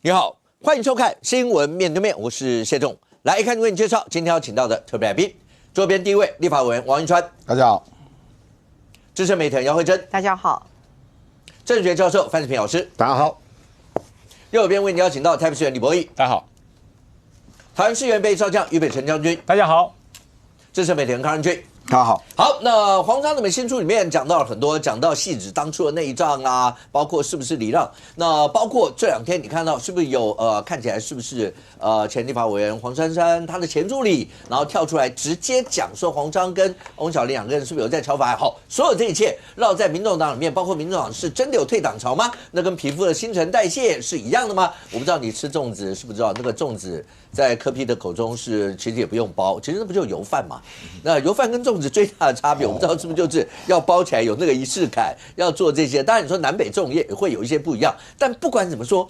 你好，欢迎收看《新闻面对面》，我是谢仲。来看为你介绍今天要请到的特别来宾，桌边第一位立法委员王云川，大家好；资深媒体人姚慧珍，大家好；政治学教授范世平老师，大家好；右边为你邀请到台北市议员李柏毅，大家好；桃园市议员备少将于北辰将军，大家好；资深媒体人康仁君。大家好。好，那黄章的美新书里面讲到了很多，讲到戏子当初的内账啊，包括是不是礼让，那包括这两天你看到是不是有看起来是不是前立法委员黄珊珊他的前助理，然后跳出来直接讲说黄章跟翁小玲两个人是不是有在敲法？好，所有这一切绕在民众党里面，包括民众党是真的有退党潮吗？那跟皮肤的新陈代谢是一样的吗？我不知道你吃粽子是不是知道那个粽子在柯 P 的口中是其实也不用包，其实那不就油饭嘛？那油饭跟粽子最大的差别，我不知道是不是就是要包起来有那个仪式感，要做这些。当然你说南北粽也会有一些不一样，但不管怎么说，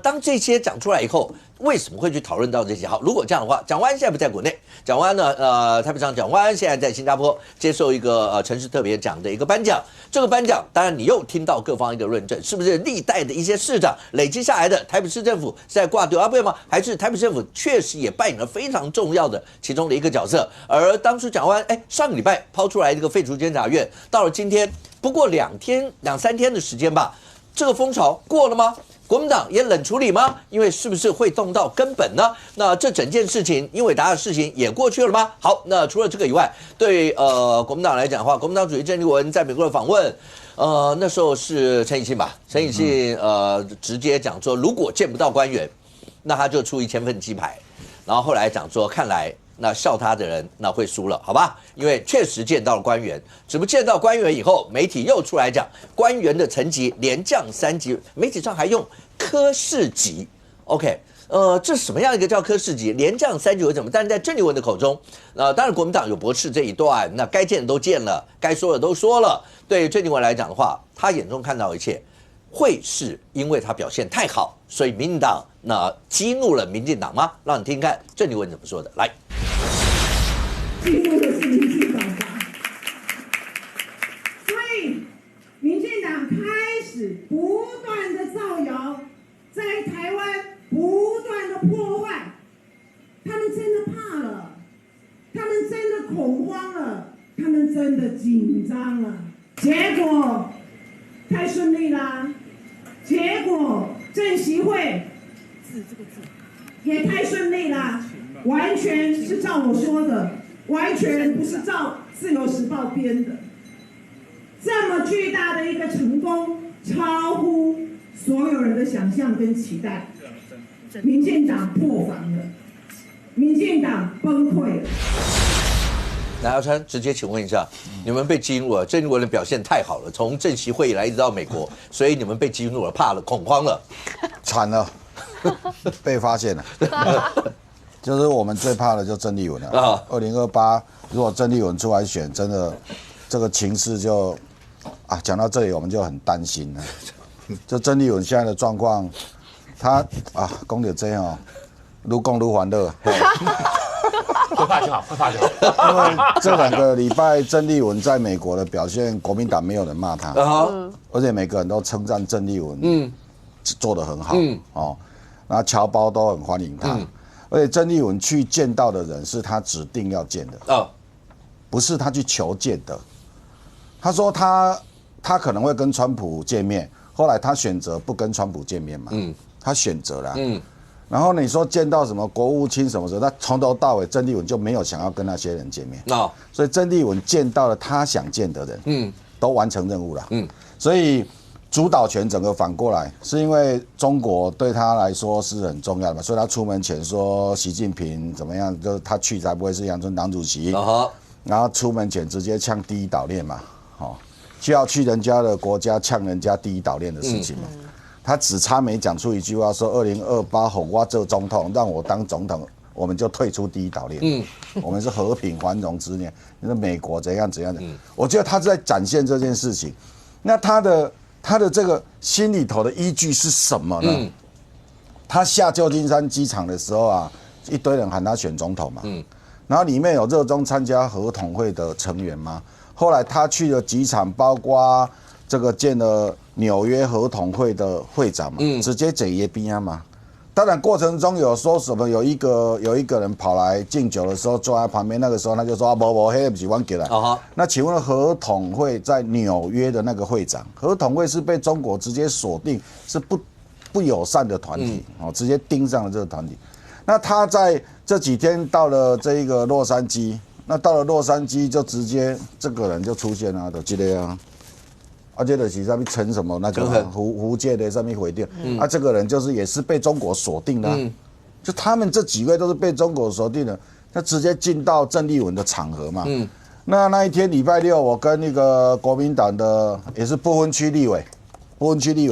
当这些讲出来以后，为什么会去讨论到这些？好，如果这样的话，蒋万安现在不在国内，蒋万安呢，台北市蒋万安现在在新加坡接受一个城市特别奖的一个颁奖。这个颁奖，当然你又听到各方一个论证，是不是历代的一些市长累积下来的台北市政府是在挂丢啊？不对吗？还是台北市政府确实也扮演了非常重要的其中的一个角色？而当初蒋万安，上个礼拜抛出来这个废除监察院，到了今天，不过两三天的时间吧，这个风潮过了吗？国民党也冷处理吗？因为是不是会动到根本呢？那这整件事情，英伟达的事情也过去了吗？好，那除了这个以外，对国民党来讲的话，国民党主席郑丽文在美国的访问，那时候是陈以信吧？陈以信直接讲说，如果见不到官员，那他就出1000份鸡排。然后后来讲说，看来那笑他的人那会输了，好吧？因为确实见到了官员，只不见到官员以后，媒体又出来讲官员的层级连降3级，媒体上还用科室级 ，OK。这什么样一个叫科室级？连降3级为什么？但是在郑丽文的口中，当然国民党有驳斥这一段，那该见的都见了，该说的都说了。对郑丽文来讲的话，他眼中看到一切，会是因为他表现太好，所以民进党那激怒了民进党吗？让你听听看郑丽文怎么说的。来，激怒的是民进党吧？所以民进党开始不断的造谣，在台湾不断的破坏，他们真的怕了，他们真的恐慌了，他们真的紧张了。结果太顺利啦，结果政协会也太顺利啦，完全是照我说的，完全不是照《自由时报》编的。这么巨大的一个成功，超乎所有人的想象跟期待。民进党破防了，民进党崩溃了。来，姚川，直接请问一下，你们被激怒了？郑丽文的表现太好了，从政协会以来一直到美国，所以你们被激怒了，怕了，恐慌了，惨了，被发现了。就是我们最怕的就郑丽文了。2028如果郑丽文出来选，真的这个情势就讲到这里我们就很担心了。就郑丽文现在的状况，他讲到这样，愈讲愈欢乐。会怕就好，会怕就好。因为这2个礼拜郑丽文在美国的表现，国民党没有人骂他，而且每个人都称赞郑丽文，做得很好，然后侨胞都很欢迎他，而且郑丽文去见到的人是他指定要见的，不是他去求见的。他说他可能会跟川普见面，后来他选择不跟川普见面嘛，他选择了，然后你说见到什么国务卿什么的，他从头到尾郑丽文就没有想要跟那些人见面，所以郑丽文见到了他想见的人，都完成任务了，所以主导权整个反过来，是因为中国对他来说是很重要的嘛，所以他出门前说习近平怎么样，就是他去才不会是杨春党主席，然后出门前直接呛第一岛链嘛，就要去人家的国家呛人家第一岛链的事情嘛。他只差没讲出一句话，说2028后我做总统，让我当总统，我们就退出第一岛链。我们是和平繁荣之年。你说美国怎样怎样的？我觉得他在展现这件事情。那他的这个心里头的依据是什么呢？他下旧金山机场的时候啊，一堆人喊他选总统嘛，然后里面有热衷参加合统会的成员嘛，后来他去了几场，包括这个见了纽约合统会的会长嘛，直接整爷边啊嘛。当然过程中有说什么有一个人跑来敬酒的时候坐在旁边，那个时候他就说不，黑不是我给来。那请问合统会在纽约的那个会长，合统会是被中国直接锁定是不友善的团体直接盯上了这个团体。那他在这几天到了这一个洛杉矶，那到了洛杉矶就直接这个人就出现了，就这个啊。这就是上面称什么那个福建的上面回电，这个人就是也是被中国锁定的，就他们这几位都是被中国锁定的，他直接进到郑丽文的场合嘛。那一天礼拜六，我跟那个国民党的也是不分区立委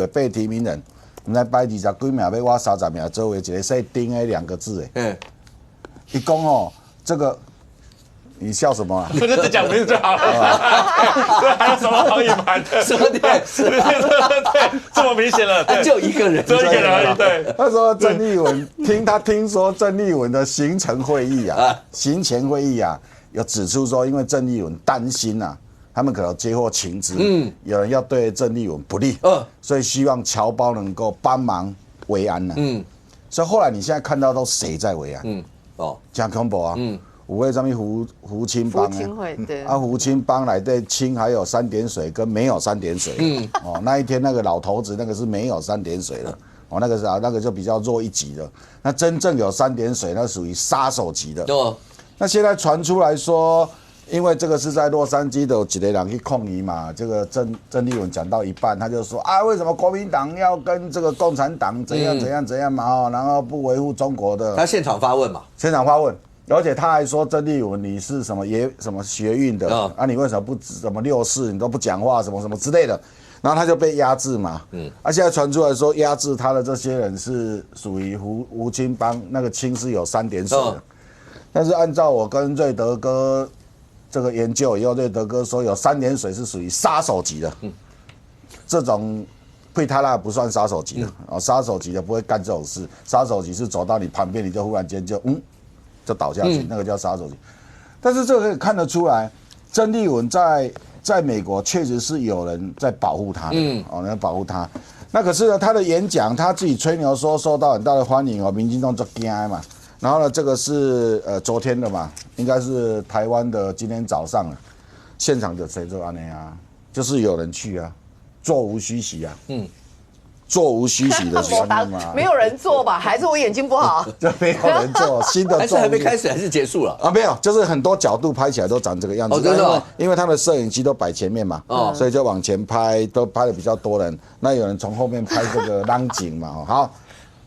被提名人，我们来摆20几名，要我30名作为一个说丁的2个字诶。他讲这个。你笑什么啊？就只讲名字就好了。还有什么好隐瞒的？什么对？对，这么明显了，就一个人，就一个人而已。对，他说郑丽文听说郑丽文的行前会议啊，有指出说，因为郑丽文担心啊，他们可能接获情资，有人要对郑丽文不利，所以希望侨胞能够帮忙维安呢。所以后来你现在看到都谁在维安？讲恐怖啊。有位上面胡青帮胡青帮来对青还有3点水跟没有3点水，那一天那个老头子那个是没有3点水的，那个就比较弱一级的，那真正有3点水那属于杀手级的。那现在传出来说，因为这个是在洛杉矶的有几个人去抗议嘛，这个郑丽文讲到一半，他就说为什么国民党要跟这个共产党怎样嘛，然后不维护中国的。他现场发问嘛，而且他还说郑丽文你是什么学运的你为什么不什么64你都不讲话什么之类的，然后他就被压制嘛。现在传出来说压制他的这些人是属于胡青帮，那个青是有3点水的，但是按照我跟瑞德哥这个研究以后，瑞德哥说有3点水是属于杀手级的，这种佩塔拉不算杀手级的杀手级的不会干这种事，杀手级是走到你旁边你就忽然间就倒下去，那个叫杀手级。但是这个可以看得出来，郑丽文在美国确实是有人在保护他的，人保护他。那可是呢，他的演讲他自己吹牛说受到很大的欢迎民进党就惊嘛。然后呢，这个是昨天的嘛，应该是台湾的今天早上现场的谁做安内啊？就是有人去啊，座无虚席啊。座无虚席的时候嘛，没有人做吧？还是我眼睛不好？就没有人做，新的还是还没开始，还是结束了没有，就是很多角度拍起来都长这个样子。真的，因为他的摄影机都摆前面嘛，所以就往前拍，都拍的比较多人。那有人从后面拍这个浪景嘛，好，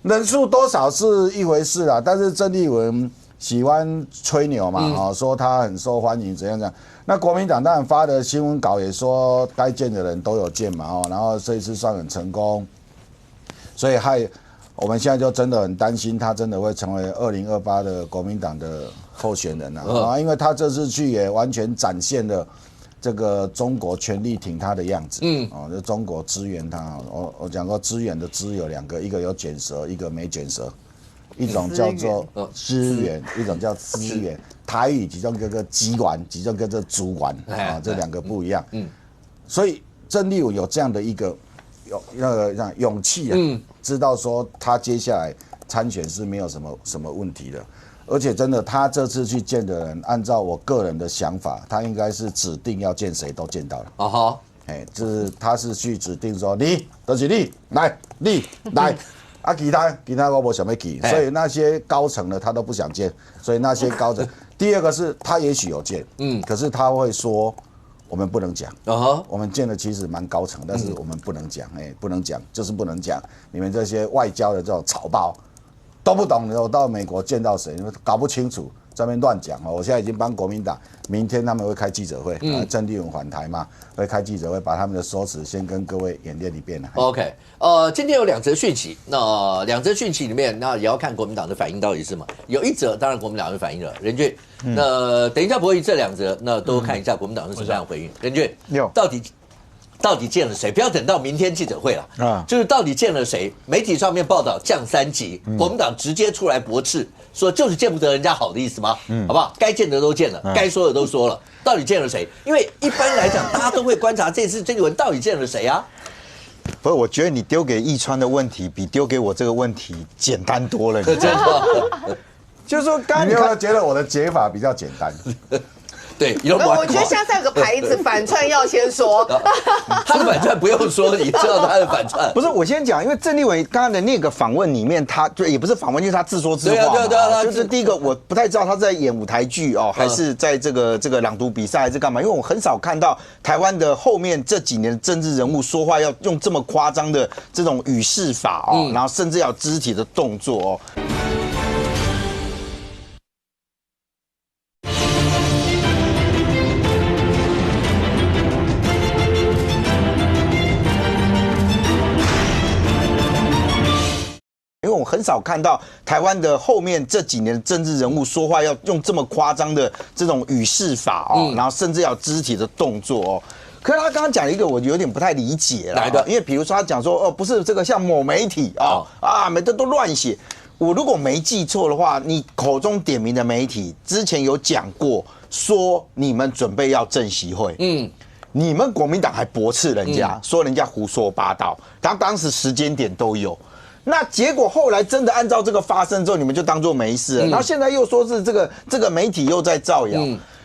人数多少是一回事啦，但是郑丽文喜欢吹牛嘛，说他很受欢迎，怎样。那国民党当然发的新闻稿也说该见的人都有见嘛，然后这一次算很成功。所以我们现在就真的很担心他真的会成为2028的国民党的候选人因为他这次去也完全展现了这个中国全力挺他的样子，就中国支援他。我讲过支援的支有2个，一个有卷舌，一个没卷舌，一种叫做支援，一种叫资源。台语其中叫做机关，其中叫做主管这2个不一样。所以郑丽文有这样的一个。让勇气知道说他接下来参选是没有什么问题的，而且真的他这次去见的人，按照我个人的想法，他应该是指定要见谁都见到了。就是他是去指定说你来其他我没想要去，所以那些高层的他都不想见，所以那些高层。第二个是他也许有见，可是他会说。我们不能讲我们见的其实蛮高层，但是我们不能讲，不能讲，就是不能讲。你们这些外交的这种草包都不懂，我到美国见到谁，你们搞不清楚，在那边乱讲我现在已经帮国民党，明天他们会开记者会，郑丽文返台嘛，会开记者会，把他们的说辞先跟各位演练一遍。OK， 今天有2则讯息，那2则讯息里面，那也要看国民党的反应到底是什么。有一则，当然国民党会反应了，任俊。那等一下不会这2则，那都看一下国民党是什么样的回应。任俊，到底见了谁？不要等到明天记者会了就是到底见了谁？媒体上面报道降3级，国民党直接出来驳斥，说就是见不得人家好的意思吗？好不好？该见的都见了，该说的都说了，到底见了谁？因为一般来讲，大家都会观察这次郑丽文到底见了谁啊？不是，我觉得你丢给易川的问题比丢给我这个问题简单多了，你知道吗？就是说，刚刚你有没有觉得我的解法比较简单？对，我觉得下次有个牌子，反串要先说。他的反串不用说，你知道他的反串。不是，我先讲，因为郑丽文刚刚的那个访问里面，他就也不是访问，就是他自说自话嘛。对，就是第一个，我不太知道他在演舞台剧哦，还是在这个朗读比赛，还是干嘛？因为我很少看到台湾的后面这几年的政治人物说话要用这么夸张的这种语势法哦，然后甚至要肢体的动作哦。因为我很少看到台湾的后面这几年的政治人物说话要用这么夸张的这种语势法哦，然后甚至要肢体的动作哦。可是他刚刚讲了一个我有点不太理解啦，因为比如说他讲说不是这个像某媒体每个都乱写。我如果没记错的话，你口中点名的媒体之前有讲过，说你们准备要正习会，你们国民党还驳斥人家，说人家胡说八道，当时时间点都有。那结果后来真的按照这个发生之后，你们就当作没事了。然后现在又说是这个媒体又在造谣。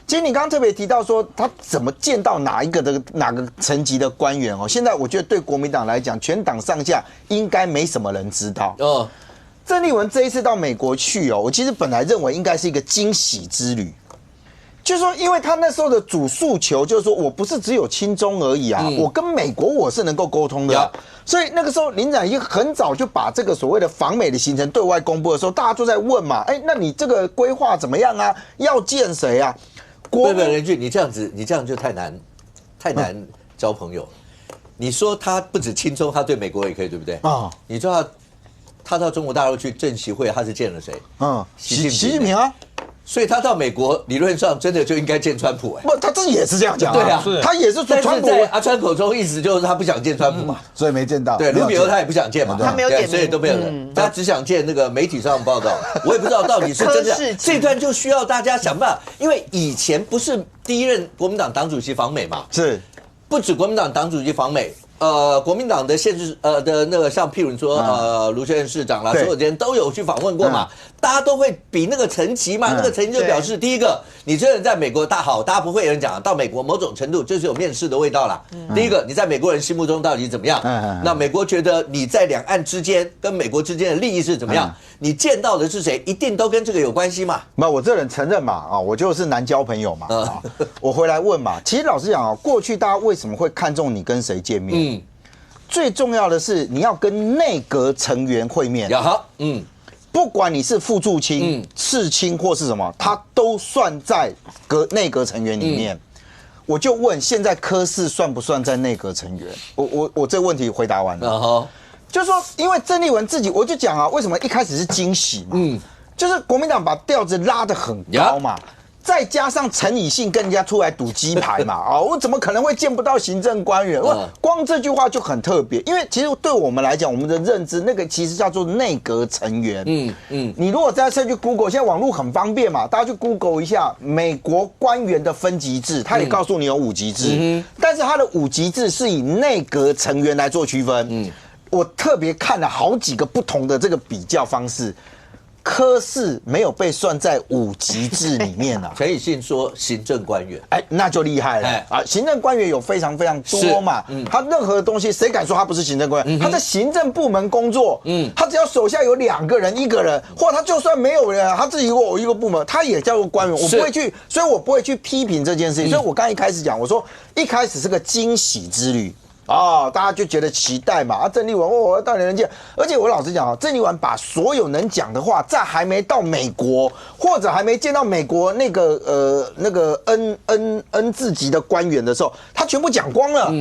其实你刚刚特别提到说他怎么见到哪个层级的官员哦，现在我觉得对国民党来讲，全党上下应该没什么人知道。郑丽文这一次到美国去哦，我其实本来认为应该是一个惊喜之旅。就是说，因为他那时候的主诉求就是说我不是只有亲中而已啊，我跟美国我是能够沟通的，所以那个时候林展已经很早就把这个所谓的访美的行程对外公布的时候，大家都在问嘛，那你这个规划怎么样啊？要见谁啊？不，任俊，你这样就太难交朋友。你说他不止亲中，他对美国也可以，对不对？你知道他到中国大陆去政协会，他是见了谁？习近平啊。所以他到美国理论上真的就应该见川普不，他这也是这样讲。对啊，他也是说川普。在阿川口中意思就是他不想见川普嘛，所以没见到。对，卢比欧他也不想见嘛，他没有见，所以都没有人。他只想见那个媒体上的报道。我也不知道到底是真的。这段就需要大家想办法，因为以前不是第一任国民党党主席访美嘛，是不止国民党党主席访美。国民党的县市的那个像譬如说卢秀燕市长啦，所有人都有去访问过嘛，大家都会比那个层级嘛，那个层级就表示第一个，你这人在美国大好，大家不会有人讲到美国某种程度就是有面试的味道啦。第一个，你在美国人心目中到底怎么样？那美国觉得你在两岸之间跟美国之间的利益是怎么样？你见到的是谁，一定都跟这个有关系嘛？那我这人承认嘛，我就是难交朋友嘛。我回来问嘛，其实老实讲过去大家为什么会看重你跟谁见面？最重要的是你要跟内阁成员会面。不管你是副驻青、次青或是什么，他都算在内阁成员里面。我就问，现在柯氏算不算在内阁成员？我这个问题回答完了。就是说，因为郑丽文自己，我就讲啊，为什么一开始是惊喜嘛？就是国民党把调子拉得很高嘛。再加上陈以信跟人家出来赌鸡排嘛，我怎么可能会见不到行政官员？光这句话就很特别，因为其实对我们来讲，我们的认知那个其实叫做内阁成员。你如果再去 Google， 现在网络很方便嘛，大家去 Google 一下美国官员的分级制，他也告诉你有5级制，但是他的5级制是以内阁成员来做区分。我特别看了好几个不同的这个比较方式。柯氏没有被算在5级制里面啊。陈以信说行政官员，那就厉害了行政官员有非常非常多嘛，他任何的东西谁敢说他不是行政官员？他在行政部门工作，他只要手下有2个人、1个人，或者他就算没有人，他自己有一个部门，他也叫做官员。我不会去，所以我不会去批评这件事情。所以我刚一开始讲，我说一开始是个惊喜之旅。大家就觉得期待嘛。郑丽文我要到人见，而且我老实讲郑丽文把所有能讲的话，在还没到美国或者还没见到美国那个N 字级的官员的时候，他全部讲光了。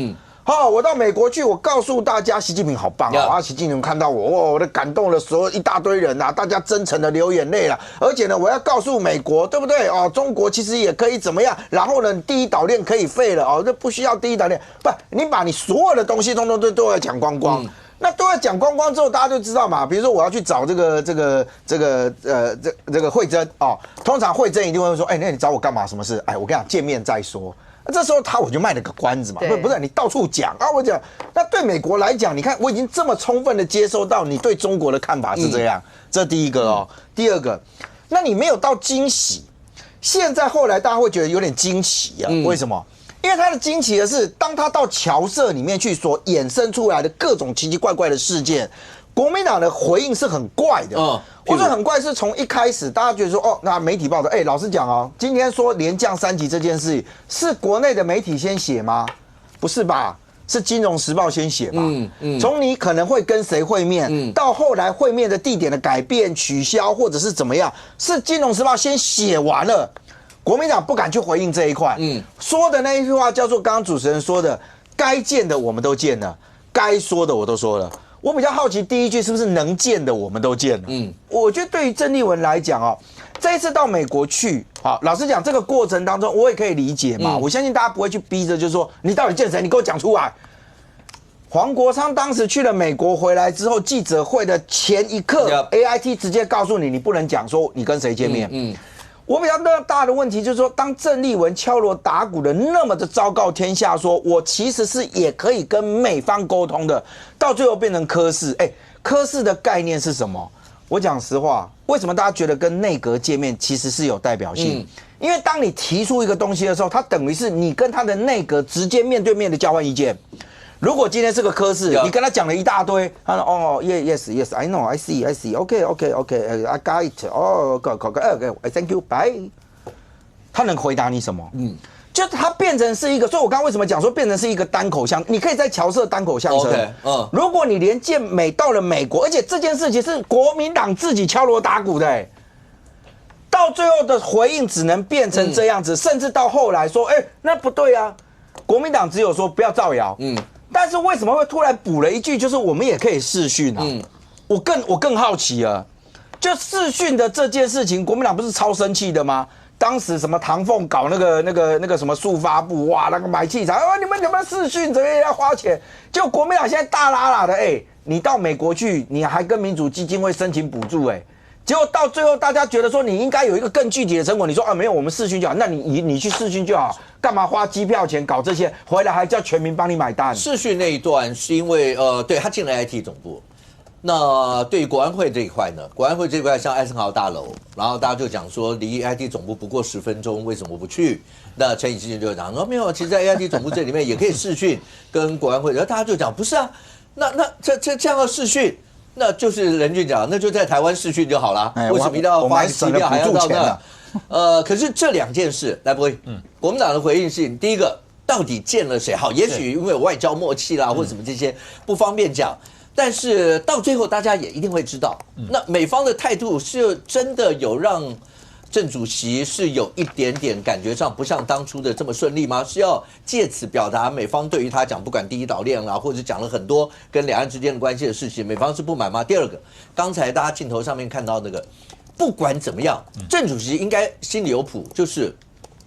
我到美国去，我告诉大家，习近平好棒习近平看到我的感动了所有一大堆人大家真诚的流眼泪了。而且呢，我要告诉美国，对不对中国其实也可以怎么样？然后呢，第一岛链可以废了这不需要第一岛链，不，你把你所有的东西通通都要讲光光。那对外讲光光之后，大家就知道嘛。比如说我要去找这个慧珍哦，通常慧珍一定会说，哎，那你找我干嘛？什么事？哎，我跟你讲，见面再说。那这时候我就卖了个关子嘛，不是你到处讲啊，我讲。那对美国来讲，你看我已经这么充分的接收到你对中国的看法是这样，这第一个哦。第二个，那你没有到惊喜，现在后来大家会觉得有点惊奇啊？为什么？因为他的惊奇的是，当他到侨社里面去所衍生出来的各种奇奇怪怪的事件，国民党的回应是很怪的。我说很怪，是从一开始大家觉得说，哦，那媒体报道，老实讲哦，今天说连降3级这件事，是国内的媒体先写吗？不是吧？是《金融时报》先写吧？从你可能会跟谁会面，到后来会面的地点的改变、取消或者是怎么样，是《金融时报》先写完了。国民党不敢去回应这一块，说的那一句话叫做刚刚主持人说的，该见的我们都见了，该说的我都说了。我比较好奇第一句是不是能见的我们都见了？我觉得对于郑丽文来讲哦，这一次到美国去，好，老实讲，这个过程当中我也可以理解嘛，我相信大家不会去逼着，就是说你到底见谁，你给我讲出来。黄国昌当时去了美国回来之后，记者会的前一刻 ，AIT 直接告诉你，你不能讲说你跟谁见面。我比较大的问题就是说，当郑丽文敲锣打鼓的那么的昭告天下，说我其实是也可以跟美方沟通的，到最后变成科室。科室的概念是什么？我讲实话，为什么大家觉得跟内阁见面其实是有代表性？因为当你提出一个东西的时候，它等于是你跟他的内阁直接面对面的交换意见。如果今天是个科室，你跟他讲了一大堆，他说哦 ，yes, I know, I see, okay, I got it, thank you, bye。他能回答你什么？就他变成是一个，所以我刚刚为什么讲说变成是一个单口相，你可以在侨社单口相声。如果你连到了美国，而且这件事情是国民党自己敲锣打鼓的，到最后的回应只能变成这样子，甚至到后来说，那不对啊，国民党只有说不要造谣，但是为什么会突然补了一句，就是我们也可以视讯啊？我更好奇了，就视讯的这件事情，国民党不是超生气的吗？当时什么唐凤搞那个什么速发部，哇，那个买器材，你们视讯怎么也要花钱？结果国民党现在大拉拉的，你到美国去，你还跟民主基金会申请补助，结果到最后大家觉得说你应该有一个更具体的成果，你说没有，我们视讯就好，那你去视讯就好，干嘛花机票钱搞这些，回来还叫全民帮你买单？视讯那一段是因为对他进了 IT 总部，那对于国安会这一块呢？国安会这一块像艾森豪大楼，然后大家就讲说离 IT 总部不过10分钟，为什么不去？那陈以信就讲说没有，其实在 IT 总部这里面也可以视讯跟国安会，然后大家就讲不是啊，那这样要视讯。那就是任俊讲，那就在台湾视讯就好了，为什么一定要花机票还要到那？可是这2件事，来不会，国民党的回应是：第一个，到底见了谁？好，也许因为有外交默契啦，或者什么这些不方便讲，但是到最后大家也一定会知道，那美方的态度是真的有让郑主席是有一点点感觉上不像当初的这么顺利吗？是要借此表达美方对于他讲不管第一岛链啦，或者讲了很多跟两岸之间的关系的事情，美方是不满吗？第二个，刚才大家镜头上面看到那个，不管怎么样，郑主席应该心里有谱，就是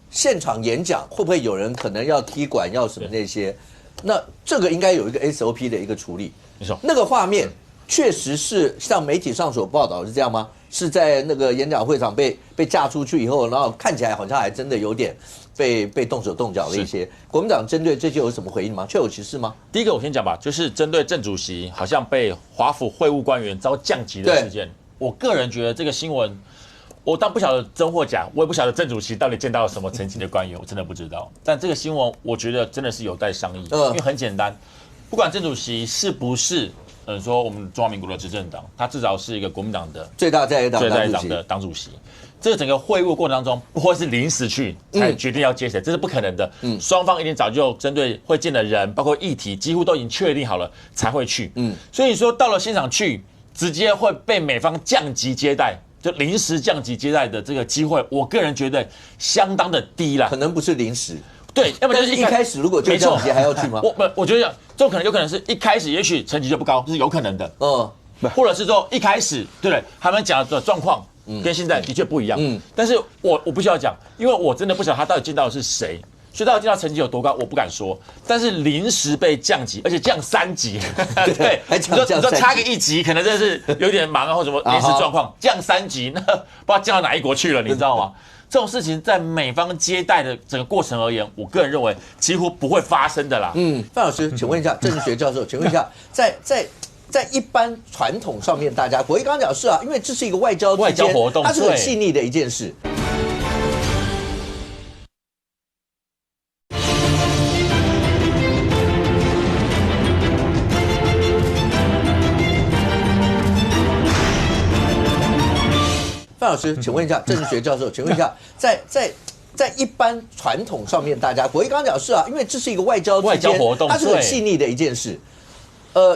现场演讲会不会有人可能要踢馆要什么那些，那这个应该有一个 SOP 的一个处理。没错，那个画面确实是像媒体上所报道是这样吗？是在那个演讲会场被架出去以后，然后看起来好像还真的有点被动手动脚的一些。国民党针对这些有什么回应吗？确有其事吗？第一个我先讲吧，就是针对郑主席好像被华府会务官员遭降级的事件，我个人觉得这个新闻，我当不晓得真或假，我也不晓得郑主席到底见到了什么层级的官员，我真的不知道。但这个新闻我觉得真的是有待商议，因为很简单，不管郑主席是不是说我们中华民国的执政党，他至少是一个国民党的最大在野党的党主席。这个整个会晤过程当中，不会是临时去才决定要接谁，这是不可能的。双方一定早就针对会见的人，包括议题，几乎都已经确定好了才会去。所以说到了现场去，直接会被美方降级接待，就临时降级接待的这个机会，我个人觉得相当的低啦。可能不是临时。对，要不然就是一开始如果就降级还要去吗？我觉得这有可能是一开始也许成绩就不高，这是有可能的。或者是说一开始对不对？他们讲的状况跟现在的确不一样。但是我不需要讲，因为我真的不晓得他到底见到的是谁。所以到底见到成绩有多高，我不敢说。但是临时被降级，而且降3级，对，还降3级，你说差个1级，可能真的是有点忙啊，或什么临时状况，降3级，那不知道降到哪一国去了，你知道吗？这种事情在美方接待的整个过程而言，我个人认为几乎不会发生的啦。范老师，请问一下，政治学教授，请问一下，在一般传统上面，大家国义刚刚讲是啊，因为这是一个外交活动，它是很细腻的一件事。范老师，请问一下，政治学教授，请问一下，在一般传统上面，大家国义刚刚讲是啊，因为这是一个外交活动，它是很细腻的一件事。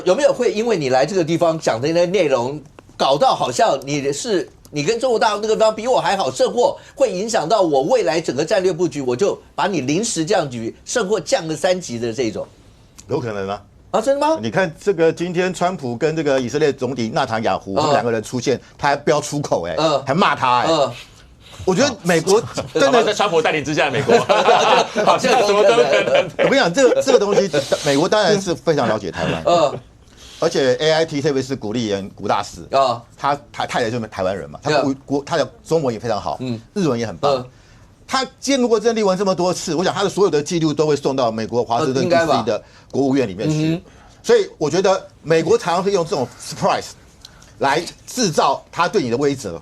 有没有会因为你来这个地方讲的那些内容，搞到好像你跟中国大陆那个地方比我还好，甚或会影响到我未来整个战略布局，我就把你临时降级，甚或降个3级的这种，有可能啊。啊，真的吗？你看这个今天川普跟这个以色列总理纳坦雅胡他们2个人出现，他还飙出口还骂他我觉得美国真的在川普带领之下的美国，好像什么都可能。我跟你讲，这个东西，美国当然是非常了解台湾，而且 AIT 特别是古立言古大使他太太就是台湾人嘛，他的中文也非常好，日文也很棒。他见过郑丽文这么多次，我想他的所有的记录都会送到美国华盛顿 DC 的国务院里面去。所以我觉得美国常常会用这种 surprise 来制造他对你的威慑。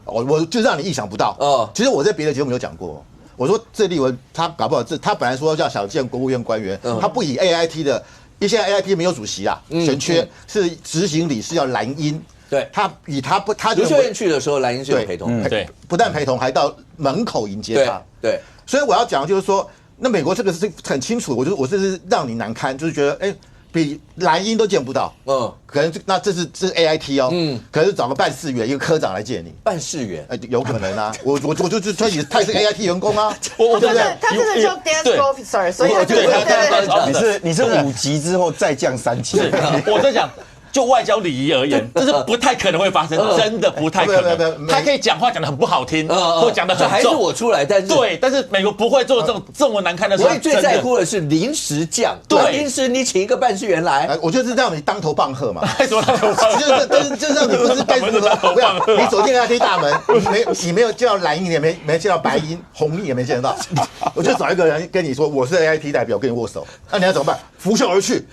我就让你意想不到。其实我在别的节目有讲过，我说郑丽文他搞不好他本来说要想见国务院官员，他不以 AIT 的，因为现在 AIT 没有主席啊，悬缺是执行理事要蓝英。对，他卢秀燕去的时候，蓝英是有陪同，对，不但陪同，还到门口迎接他。对，所以我要讲的就是说，那美国这个是很清楚，我这是让你难堪，就是觉得比蓝鹰都见不到，可能这是 AIT 哦，可能找个办事员一个科长来见你，办事员，有可能啊，我就是他也是 AIT 真啊，他真的就 desk officer， 所以他就你是5级之后再降3级，我在讲。就外交礼仪而言，这是不太可能会发生，真的不太可能。他可以讲话讲得很不好听，或讲得很重，还是我出来，但是美国不会做这么难看的事。我最在乎的是临时降，对，临时你请一个办事员来，我就是让你当头棒喝嘛。为什么当头棒喝？就是让你不是该什么不要，你走进 AIT 大门，你没有见到蓝鹰，也没见到白鹰，红鹰也没见得到，我就找一个人跟你说我是 AIT 代表，跟你握手，那你要怎么办？拂袖而去，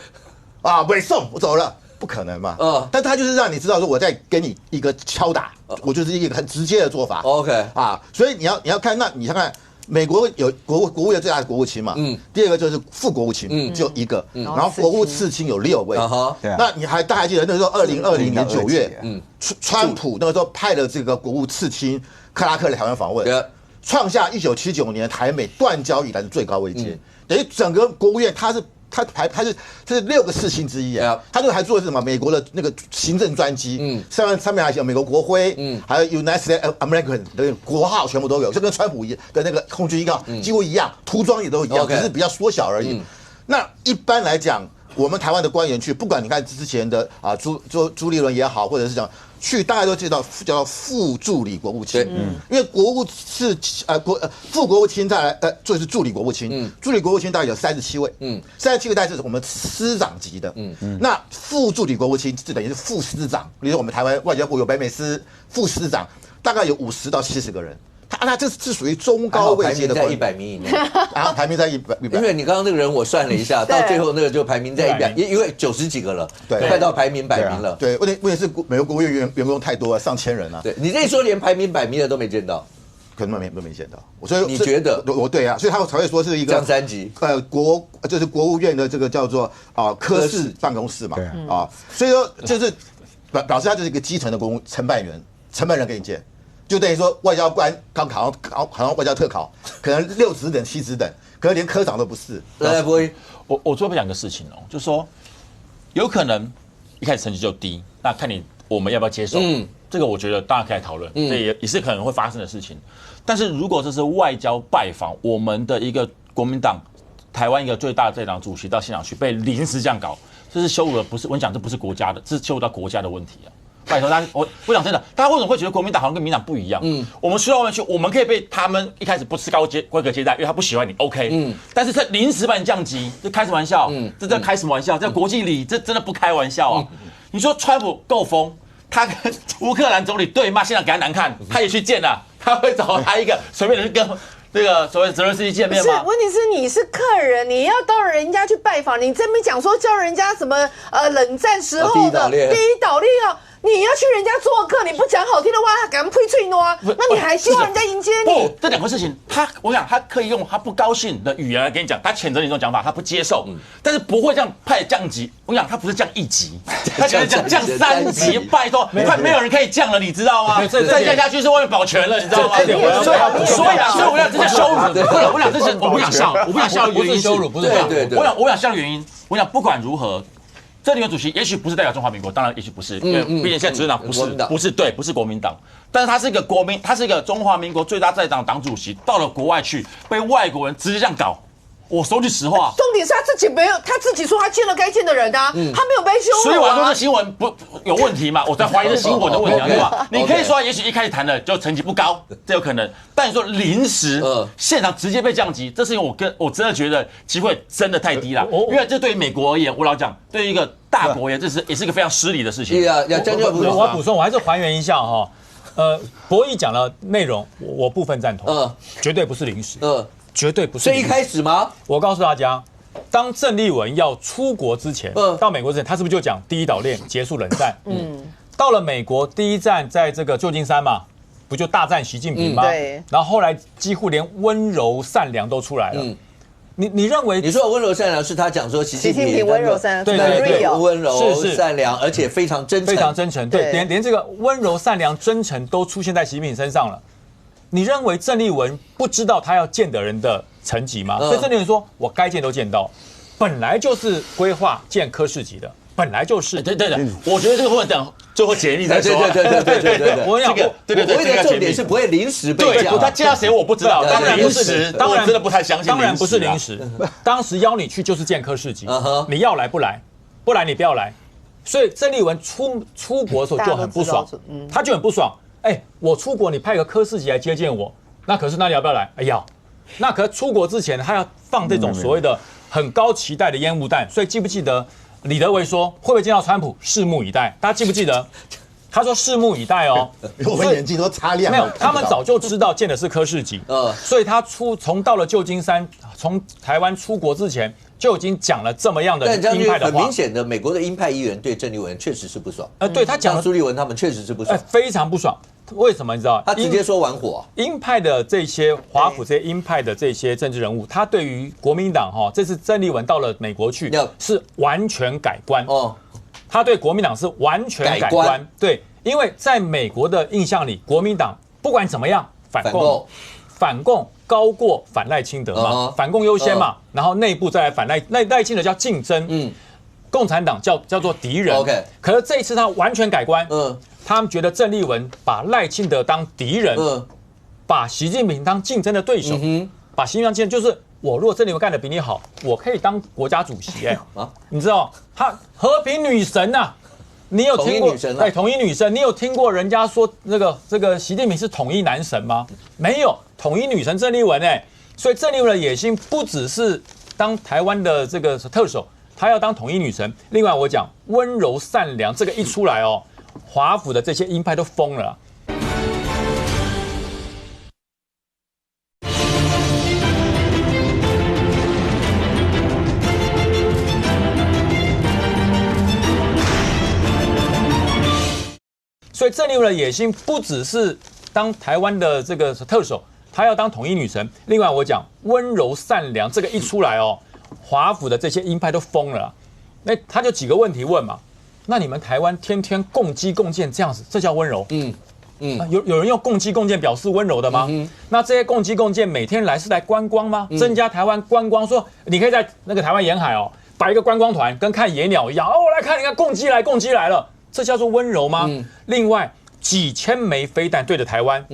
委送，我走了。不可能嘛？但他就是让你知道说我在给你一个敲打，我就是一个很直接的做法。OK 所以你要看，那你看看美国有国务院最大的国务卿嘛，第2个就是副国务卿，就1个，然后国务次卿有6位。那你大家还记得那时候2020年9月，川普那个时候派了这个国务次卿克拉克来台湾访问，创下1979年台美断交以来的最高位阶，等于整个国务院他是6个世卿之一啊，他那个还做的是什么？美国的那个行政专机，上面还有美国国徽，还有 United States American 的国号全部都有，就跟川普的那个空军一号几乎一样，涂装也都一样，只是比较缩小而已。那一般来讲，我们台湾的官员去，不管你看之前的朱立伦也好，或者是讲去，大概都叫做副助理国务卿，因为国务是副国务卿再来就是助理国务卿，助理国务卿大概有37位，37位大概是我们司长级的，那副助理国务卿就等于是副司长，比如说我们台湾外交部有北美司副司长，大概有50到70个人。那这是属于中高位阶的官员，在100名以内排名在100。因为你刚刚那个人我算了一下，到最后那个就排名在100，因为90几个了，快到排名100名了。对，问题是美国国务院员工太多了，上千人啊。对，你这说连排名100名的都没见到，可能都没见到。所以你觉得？对啊，所以他才会说是一个降3级。就是国务院的这个叫做科室办公室嘛，所以说就是表示他就是一个基层的承办人给你见。就等于说，外交官刚考上外交特考，可能6职等、7职等，可能连科长都不是。不会，我最后讲个事情就是说，有可能一开始成绩就低，那看我们要不要接受？这个我觉得大家可以来讨论，这也是可能会发生的事情。但是如果这是外交拜访，我们的一个国民党台湾一个最大的政党主席到现场去被临时这样搞，这是羞辱了，不是我讲这不是国家的，这是羞辱到国家的问题啊。拜托大家，我讲真的，大家为什么会觉得国民党好像跟民党不一样？我们去到外面去，我们可以被他们一开始不吃规格接待，因为他不喜欢你 ，OK。但是这临时把你降级，这开什么玩笑？这在开什么玩笑？在国际礼，这真的不开玩笑啊！你说川普够疯，他跟乌克兰总理对骂，现在给他难看，他也去见了，他会找他一个随便的去跟那个所谓泽连斯基见面吗？是，问题是你是客人，你要到人家去拜访，你这边讲说叫人家什么冷战时候的第一岛链啊。你要去人家做客，你不讲好听的话，他敢呸脆喏啊？那你还希望人家迎接你？不，这两个事情，我想他可以用他不高兴的语言来跟你讲，他谴责你这种讲法，他不接受，但是不会这样派降级。我想他不是降1级，他可能降3级，拜托，快没有人可以降了，你知道吗？再降下去是为了保全了，你知道吗？所以我想这是羞辱，我想这是我不想笑的原因，不是羞辱，不是对，我想笑的原因，我想不管如何。郑丽文主席也许不是代表中华民国，当然也许不是，因为毕竟现在执政党不是国民党，但是他是一个他是一个中华民国最大在党党主席，到了国外去被外国人直接这样搞，我说句实话，重点是他自己没有，他自己说他见了该见的人啊，他没有被羞辱，所以我要说这新闻不有问题嘛？我在怀疑这新闻的问题，对吧？你可以说也许一开始谈的就成绩不高，这有可能，但你说临时现场直接被降级，这事情我真的觉得机会真的太低了，因为这对于美国而言，我老讲，对于一个大国而言，也是一个非常失礼的事情。我要补充，我还是还原一下哈。博弈讲的内容，我部分赞同，绝对不是临时，绝对不是。所以一开始吗？我告诉大家，当郑丽文要出国之前，到美国之前，他是不是就讲第一岛链结束冷战？到了美国第一站在这个旧金山嘛，不就大战习近平吗？对。然后后来几乎连温柔善良都出来了。你认为你说的温柔善良是他讲说习近平温柔善良，对，温柔善良，而且非常真诚，非常真诚。对，连这个温柔善良、真诚都出现在习近平身上了。你认为郑丽文不知道他要见的人的层级吗？所以郑丽文说：“我该见都见到，本来就是规划见柯世吉的。”本来就是，对，我觉得这个会等最后解密再说。对，我讲过，我的重点是不会临时被降。他见到谁我不知道，当然不是，当然真的不太相信。当然不是临时，当时邀你去就是见柯世吉，你要来不来？不来你不要来。所以郑丽文出国的时候就很不爽，他就很不爽。我出国你派个柯世吉来接见我，那可是那你要不要来？要。那可出国之前他要放这种所谓的很高期待的烟雾弹，所以记不记得？李德维说：“会不会见到川普？拭目以待。”大家记不记得？他说：“拭目以待哦。”我们眼睛都擦亮了。没有，他们早就知道见的是柯世吉。所以他从到了旧金山，从台湾出国之前就已经讲了这么样的鹰派的话。很明显的，美国的鹰派议员对郑丽文确实是不爽。对他讲苏立文他们确实是不爽，非常不爽。为什么你知道？他直接说玩火。鹰派的这些华府这些鹰派的这些政治人物，他对于国民党这次郑丽文到了美国去是完全改观哦。他对国民党是完全改观，对，因为在美国的印象里，国民党不管怎么样反共高过反赖清德嘛，反共优先嘛，然后内部再来反赖清德叫竞争，共产党叫做敌人。可是这一次他完全改观，他们觉得郑丽文把赖清德当敌人，把习近平当竞争的对手，把习近平当竞争，就是我如果郑丽文干得比你好，我可以当国家主席。你知道他和平女神呐，你有听过？对，统一女神，你有听过人家说这个习近平是统一男神吗？没有，统一女神郑丽文所以郑丽文的野心不只是当台湾的这个特首，她要当统一女神。另外我讲温柔善良，这个一出来华府的这些鹰派都疯了。所以郑丽文的野心不只是当台湾的这个特首，她要当统一女神。另外我讲温柔善良，这个一出来华府的这些鹰派都疯了。那他就几个问题问嘛。那你们台湾天天共机共建这样子，这叫温柔？有人用共机共建表示温柔的吗？那这些共机共建每天来是来观光吗？增加台湾观光，说你可以在那个台湾沿海摆一个观光团，跟看野鸟一样我来看，你看共机来了，这叫做温柔吗？另外几千枚飞弹对着台湾，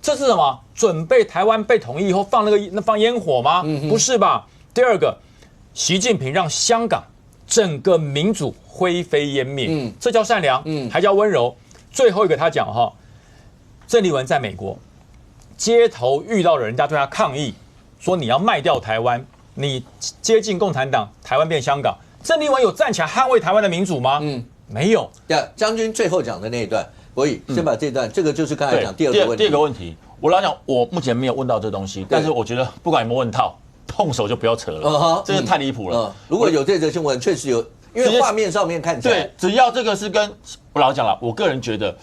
这是什么？准备台湾被统一以后放烟火吗？不是吧？第二个，习近平让香港整个民主灰飞烟灭，这叫善良，还叫温柔。最后一个他讲哈，郑丽文在美国街头遇到了人家对他抗议，说你要卖掉台湾，你接近共产党，台湾变香港。郑丽文有站起来捍卫台湾的民主吗？没有。将军最后讲的那一段，所以先把这段，这个就是刚才讲第二个问题。第二个问题，我老讲，我目前没有问到这东西，但是我觉得不管有没有问到，动手就不要扯了，这个太离谱了。如果有这则新闻，确实有，因为画面上面看起来，对，只要这个是跟我老讲了，我个人觉得。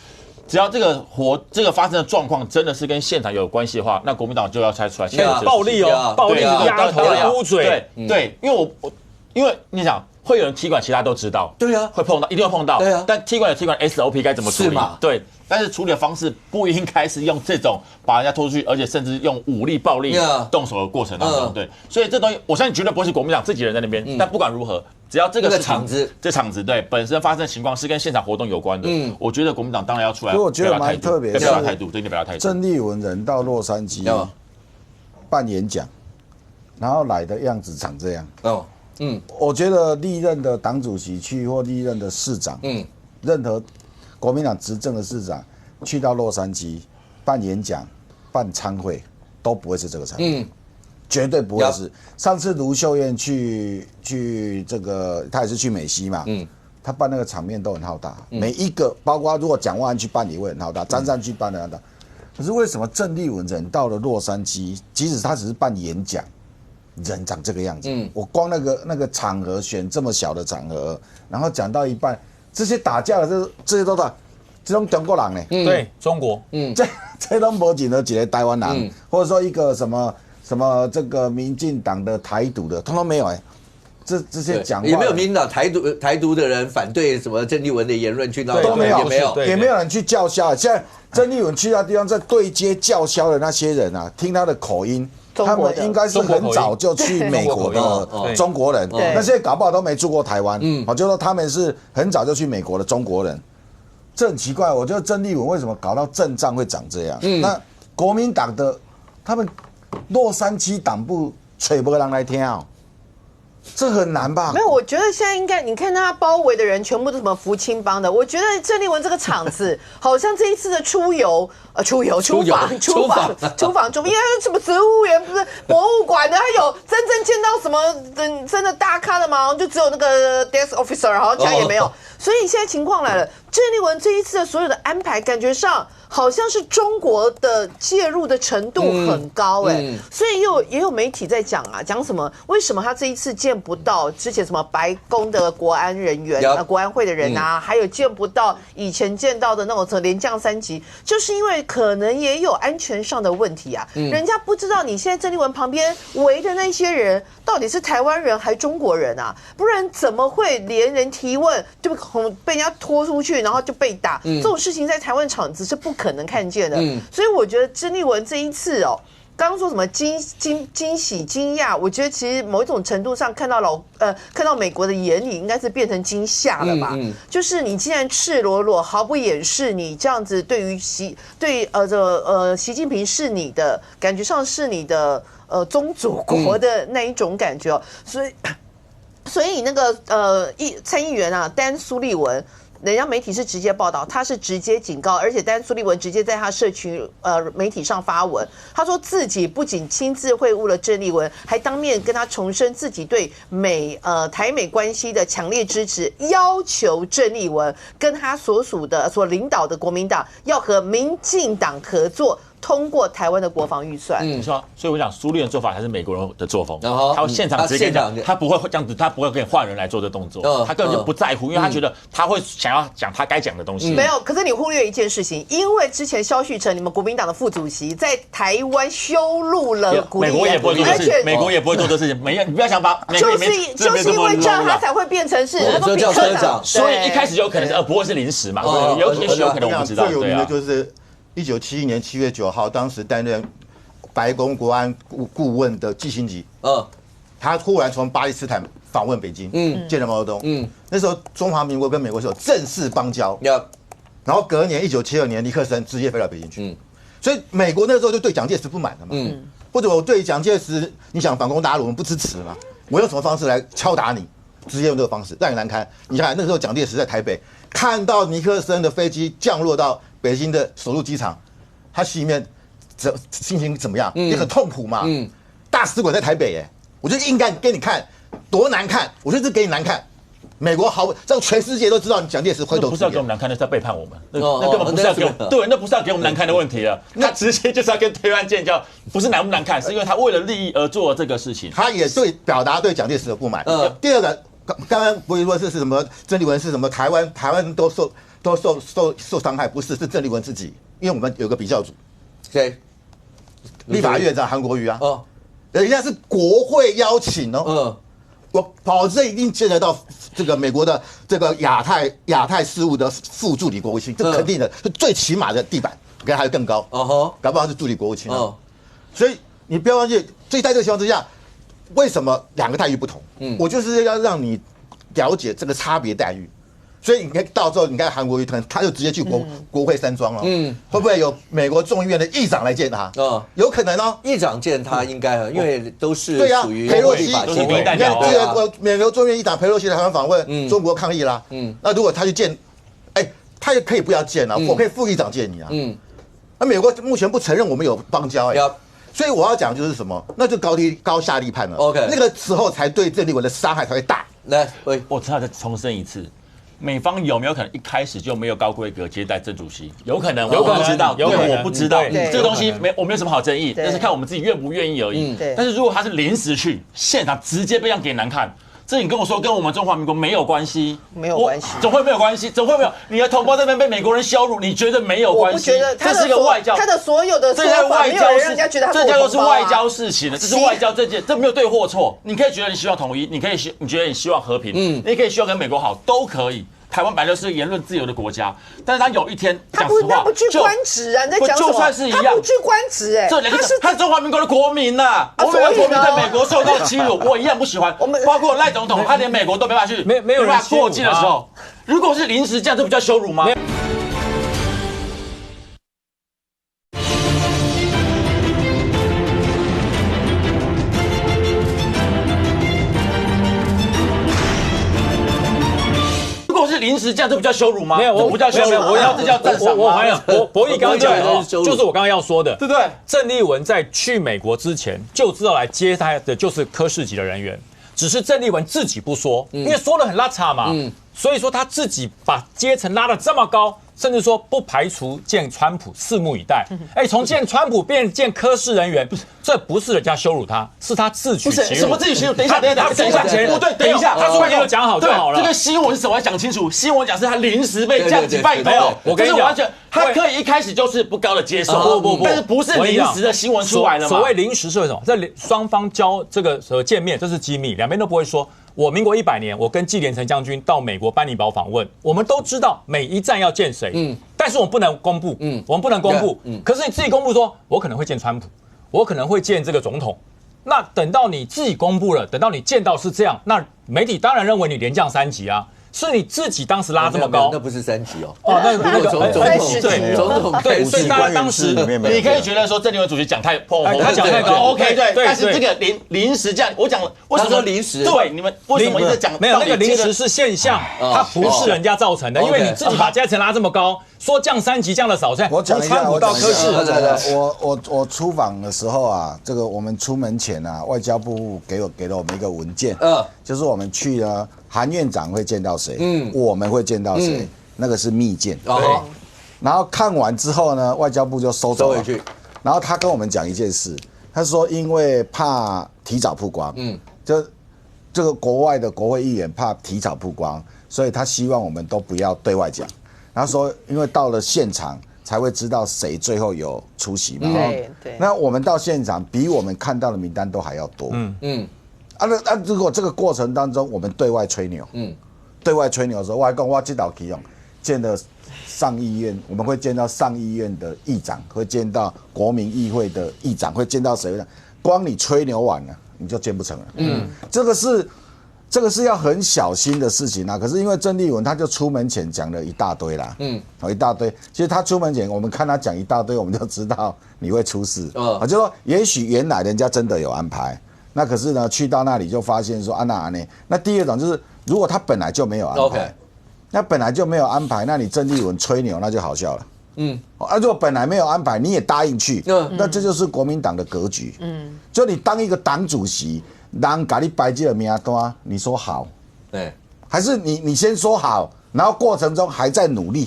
只要这个发生的状况真的是跟现场有关系的话，那国民党就要猜出来。暴力哦，暴力压头捂嘴，对，因为你想会有人踢馆，其他都知道，对啊，会碰到，一定会碰到，对啊。但踢馆有踢馆 SOP 该怎么处理嘛？对，但是处理的方式不应该是用这种把人家拖出去，而且甚至用武力、暴力动手的过程当中，对。所以这东西，我相信绝对不会是国民党自己人在那边，但不管如何。只要这个场子对本身发生的情况是跟现场活动有关的，我觉得国民党当然要出来。所以我觉得蛮特别的，表达态度，对，表达态度。郑丽文人到洛杉矶办演讲，然后来的样子长这样。我觉得历任的党主席去或历任的市长，任何国民党执政的市长去到洛杉矶办演讲、办餐会，都不会是这个场面。绝对不会是。上次卢秀燕去这个，他也是去美西嘛，他办那个场面都很浩大，每一个包括如果蒋万安去办也会很浩大，张善去办很浩大。可是为什么郑丽文人到了洛杉矶，即使他只是办演讲，人长这个样子？我光那个场合选这么小的场合，然后讲到一半，这些打架的这些都是这种中国人呢？对，中国，这都没几个台湾人，或者说一个什么这个民进党的台独的，通通没有这些讲话也没有民进党台独的人反对什么郑丽文的言论去到都没有，也没有人去叫嚣。现在郑丽文去那地方在对接叫嚣的那些人啊，听他的口音，他们应该是很早就去美国的中国人，那些搞不好都没住过台湾，就说他们是很早就去美国的中国人。这很奇怪，我觉得郑丽文为什么搞到阵仗会长这样？那国民党的他们。洛杉矶党部吹不人来听这很难吧？没有，我觉得现在应该，你看他包围的人全部都什么福清帮的，我觉得郑丽文这个场子好像这一次的出访，因为他是什么植物园，不是博物馆的，他有真正见到什么真的大咖的吗？就只有那个 desk officer， 好像其他也没有。所以现在情况来了，郑丽文这一次的所有的安排，感觉上好像是中国的介入的程度很高所以也有媒体在讲什么？为什么他这一次见不到之前什么白宫的国安人员国安会的人还有见不到以前见到的那种连降3级，就是因为可能也有安全上的问题人家不知道你现在郑丽文旁边围的那些人到底是台湾人还中国人不然怎么会连人提问就被人家拖出去，然后就被打？这种事情在台湾场子是不可能看见的。所以我觉得郑丽文这一次刚刚说什么惊喜、惊讶，我觉得其实某一种程度上看到美国的眼里，应该是变成惊吓了吧？就是你既然赤裸裸、毫不掩饰，你这样子对于习近平是你的感觉上是你的宗主国的那一种感觉所以那个参议员丹·苏利文。人家媒体是直接报道，他是直接警告，而且丹·苏利文直接在他社群媒体上发文，他说自己不仅亲自会晤了郑丽文，还当面跟他重申自己对台美关系的强烈支持，要求郑丽文跟他所领导的国民党要和民进党合作。通过台湾的国防预算，所以我想苏联的做法才是美国人的作风，他会现场直接讲，他不会这样子，他不会跟换人来做这动作，他根本就不在乎，因为他觉得他会想要讲他该讲的东西。没有，可是你忽略一件事情，因为之前萧旭晨，你们国民党的副主席在台湾羞辱了美国也不会做这事情，美国也不会做这事情，你不要想把就是因为这样，他才会变成是这叫科长，所以一开始有可能是不会是临时嘛，也许有可能我不知道。最有名的就是1971年7月9号，当时担任白宫国安顾问的季辛吉，他忽然从巴基斯坦访问北京，见了毛泽东，那时候中华民国跟美国是有正式邦交，然后隔年1972年尼克森直接飞到北京去，所以美国那时候就对蒋介石不满了嘛，或者我对蒋介石你想反攻大陆，我们不支持嘛，我用什么方式来敲打你？直接用这个方式让你难堪。你看那时候蒋介石在台北看到尼克森的飞机降落到北京的首都机场，他心里面心情怎么样？也很痛苦嘛。大使馆在台北耶，我就应该给你看多难看，我就是给你难看。美国毫不让全世界都知道你蒋介石灰头土脸，不是要给我们难看，那是要背叛我们。那根本不是要给我们，对，那不是要给我们难看的问题了。他直接就是要跟台湾建交，不是难不难看，是因为他为了利益而做这个事情。他也表达对蒋介石的不满。第二个，刚刚不是说是什么郑丽文是什么台湾都受伤害，不是，是郑丽文自己，因为我们有个比较组，谁？立法院长韩国瑜啊，人家是国会邀请哦。我保证一定见得到这个美国的这个亚太事务的副助理国务卿，这肯定的，是最起码的地板，可能还有更高，搞不好是助理国务卿啊。所以你不要忘记，所以在这个情况之下，为什么两个待遇不同？我就是要让你了解这个差别待遇。所以你看到时候，你看韩国瑜他就直接去国会山庄了，会不会有美国众议院的议长来见他？有可能哦，议长见他应该，因为都是属于裴洛西，都是你看这个美国众议院议长裴洛西来台湾访问，中国抗议啦，那如果他去见，他也可以不要见啊，我可以副议长见你啊，那美国目前不承认我们有邦交所以我要讲就是什么，那就高下立判了。OK， 那个时候才对郑丽文的伤害才会大。来，我只好再重申一次。美方有没有可能一开始就没有高规格接待郑主席？有可能，我不知道，因为我不知道这个东西我没有什么好争议，但是看我们自己愿不愿意而已。但是如果他是临时去现场直接被这样给难看，这你跟我说跟我们中华民国没有关系，没有关系，总会没有关系，总会没有。你的同胞这边被美国人羞辱，你觉得没有关系？我不觉得，这是一个外交，他的所有的说法没有让人家觉得他这叫做是外交事情了，这是外交这件，这没有对或错。你可以觉得你希望统一，你可以你觉得你希望和平，你也可以希望跟美国好，都可以。台湾本来就是言论自由的国家，但是他有一天讲实话，他不去官职啊！你在讲什么？就算是一样，他不去官职这两个他是中华民国的国民呐，我们国民在美国受到欺辱，我一样不喜欢。包括赖总统，他连美国都没办法去，没有办法过境的时候，如果是临时这样，这不叫羞辱吗？是临时这样，这不叫羞辱吗？没有，我不叫羞辱，这叫赞赏。我还有博弈刚刚讲的，就是我刚刚要说的，对不对？郑丽文在去美国之前就知道来接他的就是科室级的人员，只是郑丽文自己不说，因为说得很拉差嘛，所以说他自己把阶层拉得这么高，甚至说不排除见川普，拭目以待。从见川普变见科室人员，这不是人家羞辱他，是他自取其辱。什么自取其辱？等一下，不对，等一下，他说没有讲好就好了。这个新闻是我要讲清楚，新闻讲是他临时被降级拜托。我跟你讲，他可以一开始就是不高的接受，但是不是临时的新闻出来了吗？所谓临时是为什么？这双方交这个见面，这是机密，两边都不会说。我民国100年，我跟纪连成将军到美国班尼堡访问，我们都知道每一站要见谁，但是我们不能公布，我们不能公布。可是你自己公布说，我可能会见川普，我可能会见这个总统。那等到你自己公布了，等到你见到是这样，那媒体当然认为你连降3级啊。是你自己当时拉这么高，那不是3级哦。那个总统对，所以大家当时你可以觉得说郑丽文主席讲太破，他讲太高 ，OK 对。但是这个临时这样，我讲为什么临时？对，你们为什么一直讲没有那个临时是现象，它不是人家造成的，因为你自己把阶层拉这么高，说降3级降的少，我讲一下，到科室，我出访的时候啊，这个我们出门前啊，外交部给了我们一个文件，就是我们去了。韩院长会见到谁？我们会见到谁？那个是密件。然后看完之后呢，外交部就收回去。然后他跟我们讲一件事，他说因为怕提早曝光，就这个国外的国会议员怕提早曝光，所以他希望我们都不要对外讲。然后说，因为到了现场才会知道谁最后有出席嘛。对。那我们到现场比我们看到的名单都还要多。如果这个过程当中我们对外吹牛，对外吹牛的时候，我还讲我这道题见了上议院，我们会见到上议院的议长，会见到国民议会的议长，会见到谁呢？光你吹牛完了，你就见不成了。这个是要很小心的事情啊。可是因为郑丽文他就出门前讲了一大堆啦，一大堆。其实他出门前，我们看他讲一大堆，我们就知道你会出事。就说也许原来人家真的有安排。那可是呢，去到那里就发现说那第二种就是，如果他本来就没有安排，那本来就没有安排，那你郑丽文吹牛那就好笑了。如果本来没有安排，你也答应去，那这就是国民党的格局。就你当一个党主席，人给你摆这个名单，你说好，还是你先说好，然后过程中还在努力。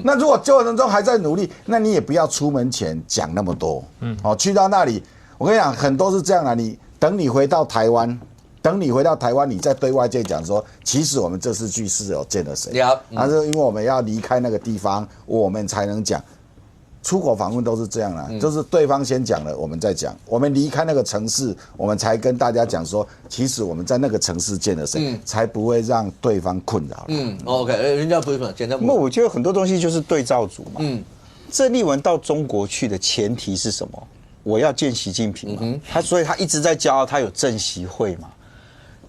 那如果过程中还在努力，那你也不要出门前讲那么多。去到那里，我跟你讲，很多是这样的。等你回到台湾，你再对外界讲说，其实我们这次去是有见了谁。但是因为我们要离开那个地方，我们才能讲。出国访问都是这样啦，就是对方先讲了，我们再讲。我们离开那个城市，我们才跟大家讲说，其实我们在那个城市见了谁，才不会让对方困扰。OK， 人家不是简单。那我觉得很多东西就是对照组嘛。郑丽文到中国去的前提是什么？我要见习近平嘛，所以他一直在骄傲，他有政习会嘛。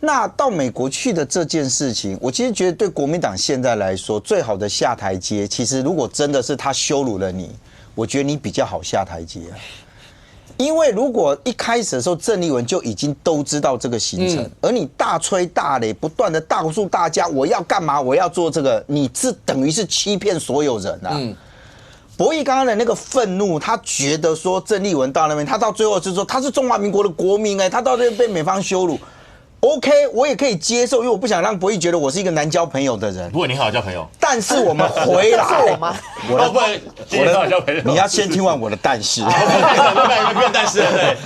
那到美国去的这件事情，我其实觉得对国民党现在来说，最好的下台阶，其实如果真的是他羞辱了你，我觉得你比较好下台阶。因为如果一开始的时候郑丽文就已经都知道这个行程，而你大吹大擂，不断的告诉大家我要干嘛，我要做这个，你这等于是欺骗所有人啊。博弈刚刚的那个愤怒，他觉得说郑丽文到那边，他到最后是说他是中华民国的国民，他到这边被美方羞辱。OK， 我也可以接受，因为我不想让博弈觉得我是一个难交朋友的人。不过你好交朋友，但是我们回来，是我吗？我的好交朋友，你要先听完我的但是，变但是，对，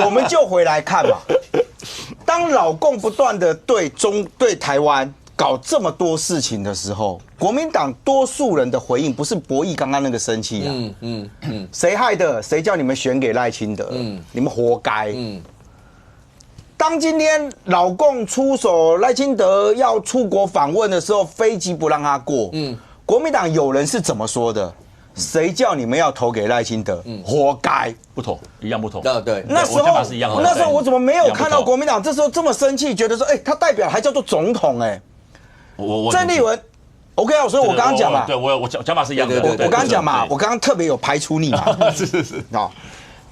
我们就回来看嘛。当老共不断的对台湾搞这么多事情的时候，国民党多数人的回应不是博弈刚刚那个生气啊，谁害的？谁叫你们选给赖清德？你们活该。当今天老共出手，赖清德要出国访问的时候，飞机不让他过。国民党有人是怎么说的？谁叫你们要投给赖清德？活该！不投，一样不投。对，那时候我怎么没有看到国民党这时候这么生气，觉得说，他代表还叫做总统郑丽文 ，OK 啊，所以我刚刚讲嘛，对我讲法是一样的。我刚刚讲嘛，我刚刚特别有排除你嘛，是啊。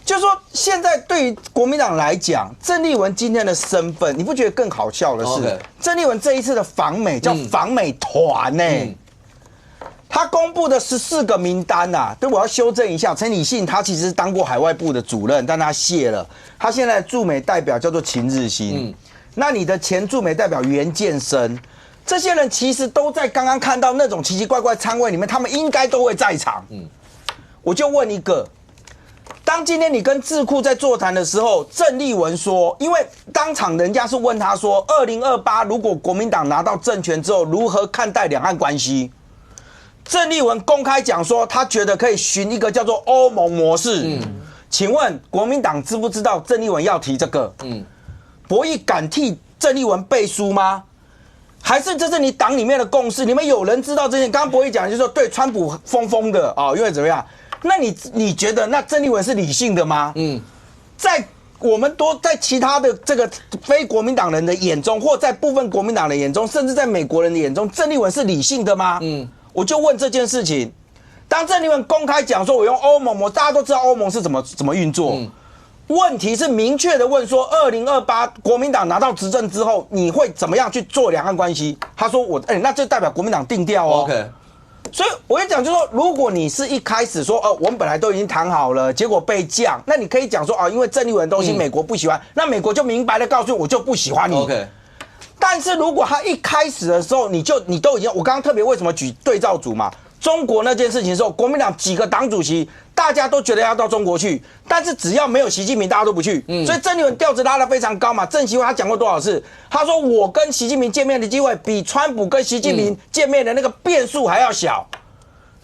就是说，现在对于国民党来讲，郑丽文今天的身份，你不觉得更好笑的是，郑丽文这一次的访美叫访美团他公布的14个名单对，我要修正一下，陈理信他其实当过海外部的主任，但他卸了，他现在的驻美代表叫做秦日新，那你的前驻美代表袁建生，这些人其实都在刚刚看到那种奇奇怪怪餐位里面，他们应该都会在场。我就问一个。当今天你跟智库在座谈的时候，郑丽文说，因为当场人家是问他说，2028如果国民党拿到政权之后，如何看待两岸关系？郑丽文公开讲说，他觉得可以循一个叫做欧盟模式。请问国民党知不知道郑丽文要提这个？博弈敢替郑丽文背书吗？还是这是你党里面的共识？你们有人知道这些？刚刚博弈讲就是说，对川普疯的因为怎么样？那你觉得那郑丽文是理性的吗？在我们在其他的这个非国民党人的眼中，或在部分国民党的眼中，甚至在美国人的眼中，郑丽文是理性的吗？我就问这件事情。当郑丽文公开讲说，我用欧盟，大家都知道欧盟是怎么运作。问题是明确的问说，2028国民党拿到执政之后，你会怎么样去做两岸关系？他说那就代表国民党定调OK。所以我跟你讲，就是说，如果你是一开始说，我们本来都已经谈好了，结果被降，那你可以讲说，因为郑丽文的东西美国不喜欢，那美国就明白的告诉我就不喜欢你。OK。但是如果他一开始的时候，你都已经，我刚刚特别为什么举对照组嘛？中国那件事情的时候，国民党几个党主席，大家都觉得要到中国去，但是只要没有习近平，大家都不去。所以郑丽文调子拉得非常高嘛。郑习会他讲过多少次？他说我跟习近平见面的机会，比川普跟习近平见面的那个变数还要小。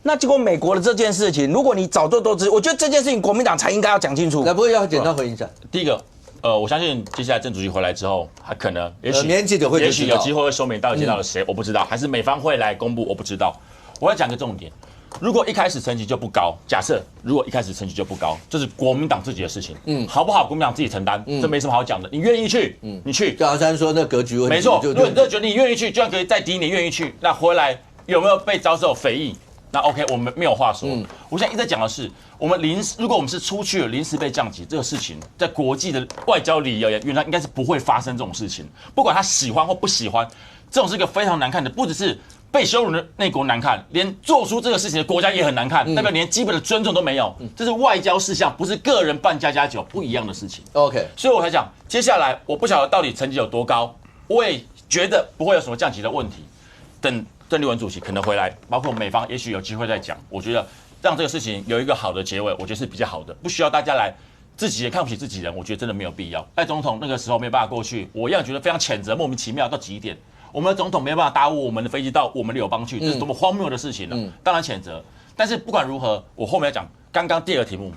那结果美国的这件事情，如果你早就都知，我觉得这件事情国民党才应该要讲清楚。来，不会要简单回应一下。第一个，我相信接下来郑主席回来之后，他可能也许年纪的会，也许有机会会说明到底见到了谁，我不知道，还是美方会来公布，我不知道。我要讲个重点，如果一开始成绩就不高，假设如果一开始成绩就不高，这是国民党自己的事情，好不好？国民党自己承担，这没什么好讲的。你愿意去，你去。就阿三说那格局问题，没错。如果你觉得你愿意去，就算可以再低，你愿意去，那回来有没有被遭受非议？那 OK， 我们没有话说。我现在一直在讲的是，如果我们是出去了临时被降级这个事情，在国际的外交礼仪而言，原来应该是不会发生这种事情。不管他喜欢或不喜欢，这种是一个非常难看的，不只是被羞辱的内国难看，连做出这个事情的国家也很难看，代表连基本的尊重都没有。这是外交事项，不是个人办++9不一样的事情。OK， 所以我才讲，接下来我不晓得到底成绩有多高，我也觉得不会有什么降级的问题。等郑丽文主席可能回来，包括美方也许有机会再讲。我觉得让这个事情有一个好的结尾，我觉得是比较好的，不需要大家来自己也看不起自己人，我觉得真的没有必要。赖总统那个时候没有办法过去，我一样觉得非常谴责，莫名其妙到极点。我们的总统没有办法搭我们的飞机到我们的友邦去，这是多么荒谬的事情呢？当然谴责。但是不管如何，我后面要讲刚刚第二个题目，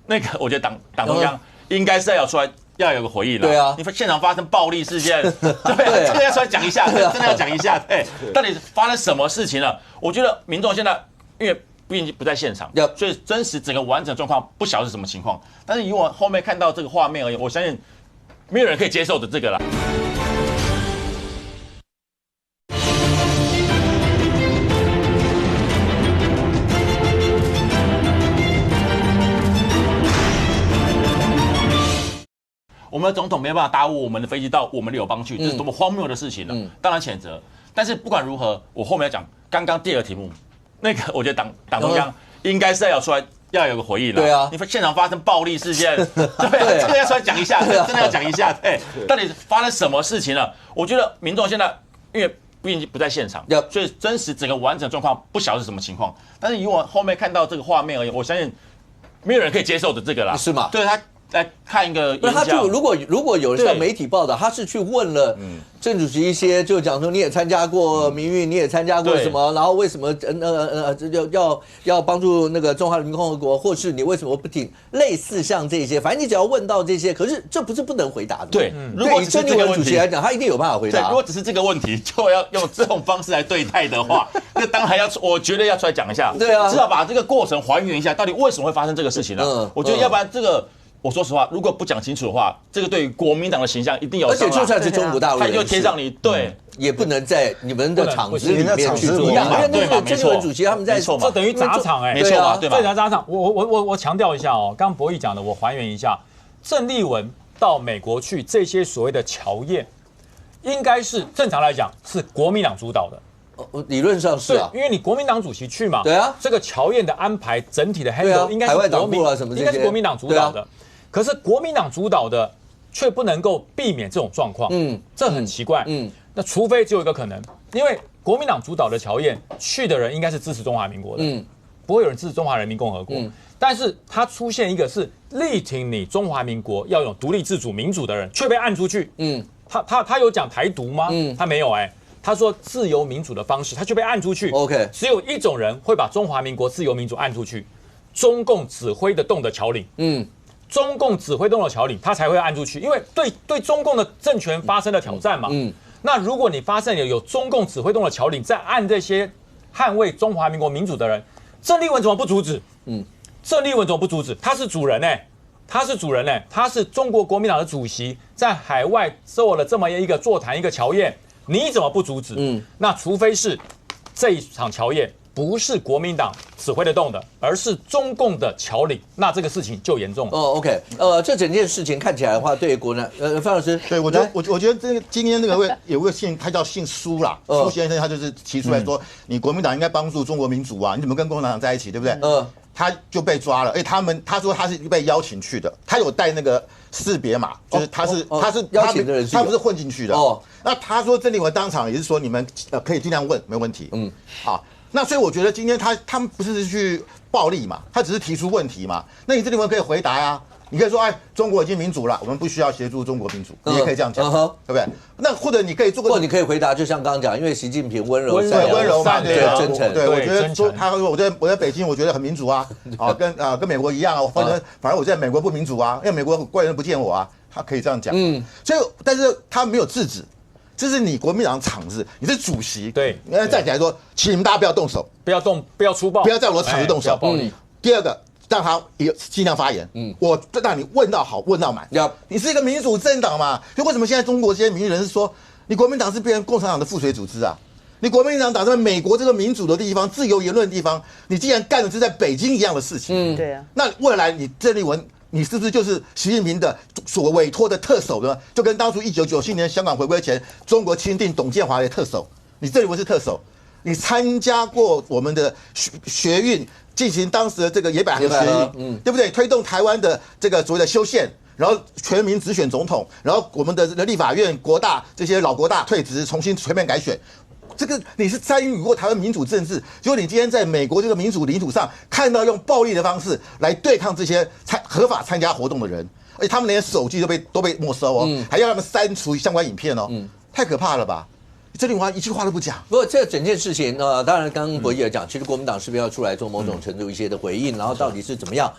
那个我觉得党中央应该是要出来。要有个回应了，对啊，你现场发生暴力事件，对，这个要出来讲一下，真的要讲一下，对，到底发生什么事情了？我觉得民众现在因为毕竟不在现场，所以真实整个完整状况不晓得是什么情况。但是以我后面看到这个画面而言，我相信没有人可以接受的这个了。我们的总统没有办法搭我们的飞机到我们的友邦去，这是多么荒谬的事情呢？当然谴责。但是不管如何，我后面要讲刚刚第二个题目，那个我觉得党中央应该是要出来要有个回应了。对啊，你现场发生暴力事件，对，这个要出来讲一下，真的要讲一下，对，到底发生什么事情了？我觉得民众现在因为毕竟不在现场，所以真实整个完整状况不晓得是什么情况。但是以我后面看到这个画面而言，我相信没有人可以接受的这个啦，是吗？对他。来看一个，那他就如果有像媒体报道，他是去问了郑主席一些，就讲说你也参加过民运，你也参加过什么，然后为什么要帮助那个中华人民共和国，或是你为什么不挺？类似像这些，反正你只要问到这些，可是这不是不能回答的。对，如果郑丽文主席来讲，他一定有办法回答。如果只是这个问题，就要用这种方式来对待的话，那当然我觉得要出来讲一下。对啊，至少把这个过程还原一下，到底为什么会发生这个事情呢？我觉得要不然这个。我说实话，如果不讲清楚的话，这个对于国民党的形象一定有伤害。而且就算是中国大陆人士，他就贴上你，对，也不能在你们的场子里面去做，因为那个郑丽文主席他们在，这等于砸场没错吧？对吧？这砸场。我强调一下哦，刚刚博弈讲的，我还原一下，郑丽文到美国去，这些所谓的侨宴，应该是正常来讲是国民党主导的。理论上是啊，因为你国民党主席去嘛，对啊，这个侨宴的安排整体的 handle 应该是国民党主导的。可是国民党主导的却不能够避免这种状况，这很奇怪。那除非只有一个可能，因为国民党主导的侨宴去的人应该是支持中华民国的，不会有人支持中华人民共和国。但是他出现一个是力挺你中华民国要有独立自主民主的人，却被按出去。他有讲台独吗？他没有他说自由民主的方式，他就被按出去。OK， 只有一种人会把中华民国自由民主按出去，中共指挥得动的侨领。中共指挥动的侨领，他才会按出去，因为对中共的政权发生了挑战嘛。那如果你发现有中共指挥动的侨领在按这些捍卫中华民国民主的人，郑丽文怎么不阻止？郑丽文怎么不阻止？他是主人他是主人他是中国国民党的主席，在海外做了这么一个座谈一个侨宴。你怎么不阻止？那除非是这一场侨宴不是国民党指挥得动的，而是中共的侨领，那这个事情就严重了。OK， 这整件事情看起来的话，对于国内，范老师，对我觉得这个今天那个有位姓，他叫姓苏啦，苏先生他就是提出来说，你国民党应该帮助中国民主啊，你怎么跟共产党在一起，对不对？他就被抓了，他说他是被邀请去的，他有带那个识别码，就是他是邀请的人，他不是混进去的。那他说郑丽文当场也是说你们可以尽量问，没问题。好，那所以我觉得今天他们不是去暴力嘛，他只是提出问题嘛，那你郑丽文可以回答呀。你可以说，中国已经民主了，我们不需要协助中国民主，你也可以这样讲，对不对？那或者你可以做个，或你可以回答，就像刚刚讲，因为习近平温柔嘛，对，真诚，对，我觉得说他说我在北京，我觉得很民主啊，跟美国一样啊，反正我在美国不民主啊，因为美国怪人不见我啊，他可以这样讲，所以但是他没有制止。这是你国民党场子，你是主席，对，你要站起来说，请你们大家不要动手，不要粗暴，不要在我的场子动手，暴力。第二个。让他也尽量发言，我让你问到好，问到满。你是一个民主政党嘛？就为什么现在中国这些民意人士说，你国民党是变成共产党的附随组织啊？你国民党打在美国这个民主的地方、自由言论的地方，你竟然干的是在北京一样的事情。对啊。那未来你郑丽文，你是不是就是习近平的所委托的特首呢？就跟当初1997年香港回归前，中国钦定董建华为特首，你郑丽文是特首，你参加过我们的学运，进行当时的这个野百合学运，对不对？推动台湾的这个所谓的修宪。然后全民直选总统，然后我们的立法院、国大这些老国大退职，重新全面改选。这个你是参与过台湾民主政治，结果你今天在美国这个民主领土上看到用暴力的方式来对抗这些合法参加活动的人，而且他们连手机都被没收哦，还要他们删除相关影片哦，太可怕了吧？郑丽文一句话都不讲。不过这整件事情当然刚刚博弈也讲，其实国民党是不是要出来做某种程度一些的回应，然后到底是怎么样？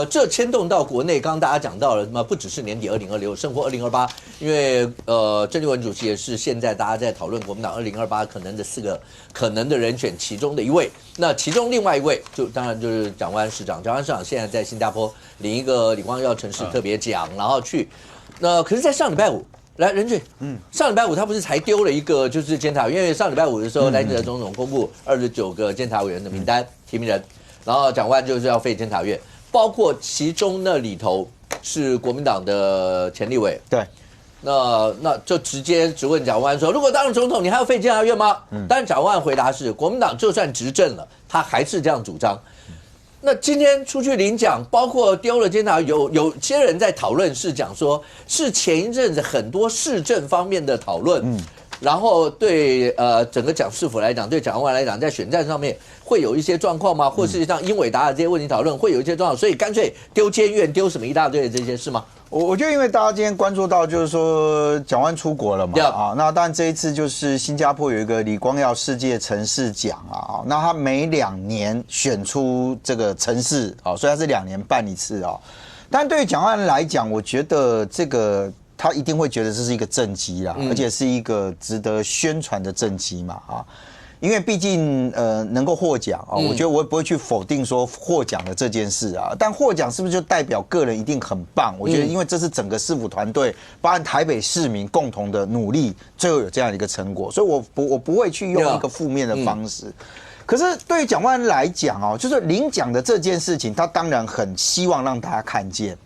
这牵动到国内，刚刚大家讲到了，不只是年底2026，甚或2028，因为郑丽文主席也是现在大家在讨论国民党2028可能的4个可能的人选其中的一位。那其中另外一位当然就是蒋万安市长，蒋万安市长现在在新加坡领一个李光耀城市特别奖，然后去。可是，在上礼拜五。来，任俊，上礼拜五他不是才丢了一个就是监察委员，因为上礼拜五的时候，赖清德总统公布29个监察委员的名单提名人，然后蒋万就是要废监察院，包括其中那里头是国民党的前立委，对，那就直接质问蒋万说，如果当了总统，你还要废监察院吗？但是蒋万回答是，国民党就算执政了，他还是这样主张。那今天出去领奖，包括丢了监察，有些人在讨论是讲说，是前一阵子很多市政方面的讨论，然后对整个蒋市府来讲，对蒋万安来讲，在选战上面会有一些状况吗？或是像英伟达的这些问题讨论会有一些状况，所以干脆丢监院丢什么一大堆的这些事吗？我觉得，因为大家今天关注到，就是说蒋万出国了嘛，那当然这一次就是新加坡有一个李光耀世界城市奖啊，那他每2年选出这个城市啊，所以他是2年办一次啊。但对于蒋万来讲，我觉得这个他一定会觉得这是一个政绩啦，而且是一个值得宣传的政绩嘛啊。因为毕竟能够获奖啊，我觉得我也不会去否定说获奖的这件事啊，但获奖是不是就代表个人一定很棒？我觉得因为这是整个市府团队，包含台北市民共同的努力，最后有这样一个成果，所以我不会去用一个负面的方式。可是对于蒋万安来讲哦，就是领奖的这件事情，他当然很希望让大家看见。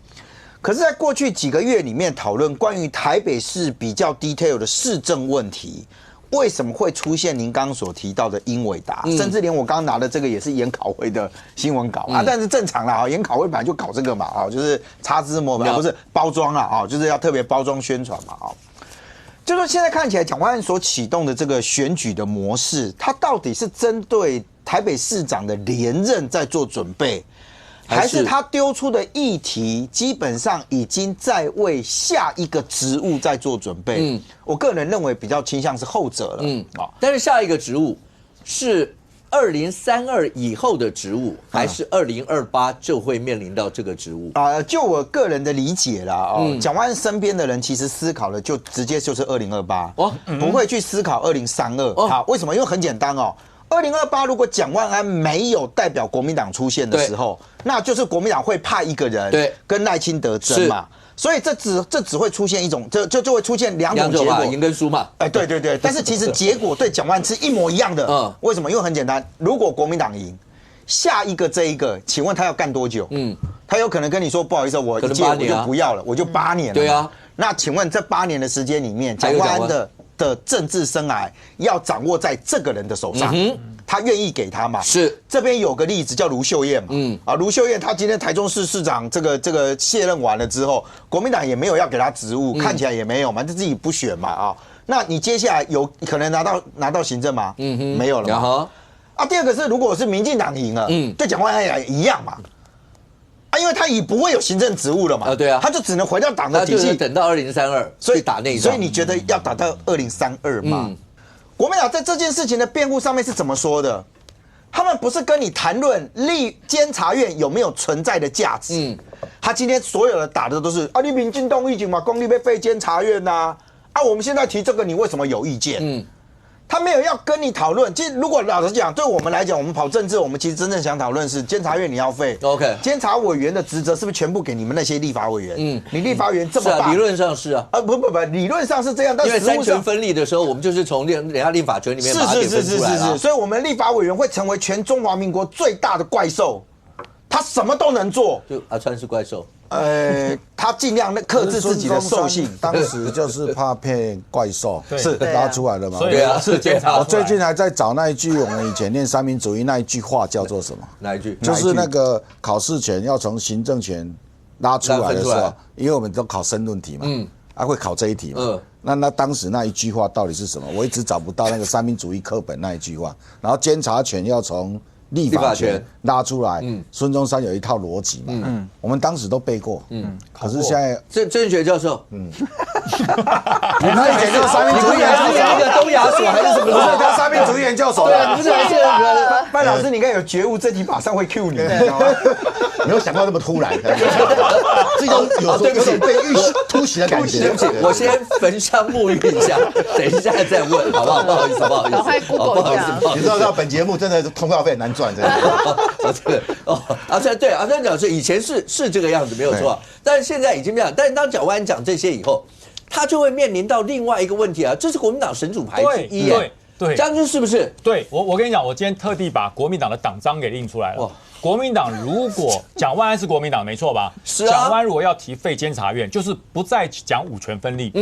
可是，在过去几个月里面讨论关于台北市比较 detail 的市政问题。为什么会出现您刚刚所提到的英伟达？甚至连我刚刚拿的这个也是研考会的新闻稿啊，但是正常啦，研考会本来就搞这个嘛，就是擦脂抹粉，不是包装啦，就是要特别包装宣传嘛，就说现在看起来蒋万安所启动的这个选举的模式，它到底是针对台北市长的连任在做准备？还是他丢出的议题基本上已经在为下一个职务在做准备。我个人认为比较倾向是后者了。但是下一个职务是2032以后的职务，还是2028就会面临到这个职务？就我个人的理解啦，蒋万安身边的人其实思考的就直接就是2028，不会去思考2032。好，为什么？因为很简单2028如果蒋万安没有代表国民党出现的时候，那就是国民党会派一个人跟赖清德争嘛，所以这只会出现一种，就会出现2种结果，赢跟输嘛。对，但是其实结果对蒋万安是一模一样的。为什么？因为很简单，如果国民党赢，下一个这一个，请问他要干多久？他有可能跟你说不好意思，我一届我就不要了，我就8年了。对啊，那请问这8年的时间里面，蒋万安的政治生涯要掌握在这个人的手上，他愿意给他嘛？是这边有个例子叫卢秀燕嘛，卢秀燕她今天台中市市长这个卸任完了之后，国民党也没有要给他职务，看起来也没有嘛，他自己不选嘛那你接下来有可能拿到行政吗？没有了嘛。第二个是如果是民进党赢了，对蒋万安也一样嘛。因为他已不会有行政职务了嘛，对啊，他就只能回到党的体系，等到2032去打内战。所以你觉得要打到2032吗？国民党在这件事情的辩护上面是怎么说的？他们不是跟你谈论监察院有没有存在的价值，他今天所有的打的都是你民进党已经嘛，公立被废监察院呐，我们现在提这个，你为什么有意见？他没有要跟你讨论。其实如果老实讲，对我们来讲，我们跑政治，我们其实真正想讨论是监察院你要废 ，OK， 监察委员的职责是不是全部给你们那些立法委员？你立法委员这么大，理论上是啊，不，理论上是这样，但因为三权分立的时候，我们就是从人家立法权里面把它给分出来了，所以我们立法委员会成为全中华民国最大的怪兽，他什么都能做。就阿川是怪兽。他尽量克制自己的兽性，当时就是怕骗怪兽，是拉出来了嘛？对啊，是监察。我最近还在找那一句我们以前念三民主义那一句话叫做什么？哪一句？就是那个考试权要从行政权拉出来的时候，因为我们都考申论题嘛，会考这一题嘛。那当时那一句话到底是什么？我一直找不到那个三民主义课本那一句话。然后监察权要从立法权拉出来，孙中山有一套逻辑嘛，我们当时都背过，可是现在郑学教授，你那以前就是三民主义研究所，那个东亚所还是什么？不是他三民主义研究所，对，不是这个。范老师，你应该有觉悟，这题马上会 Q 你，知道吗？没有想到那么突然，这种有种被突袭的感觉。对不起，我先焚香沐浴一下，等一下再问，好不好？不好意思，不好意思，赶快 Google 一下。你知道本节目真的通告费很难赚，真的。阿川对阿川讲是以前是这个样子没有错，但是现在已经这样。但是当蒋万安讲这些以后，他就会面临到另外一个问题啊，这是国民党神主牌之一耶。对，将军是不是？对我跟你讲，我今天特地把国民党的党章给印出来了。国民党如果蒋万安是国民党没错吧？是啊。蒋万安如果要提废监察院，就是不再讲五权分立。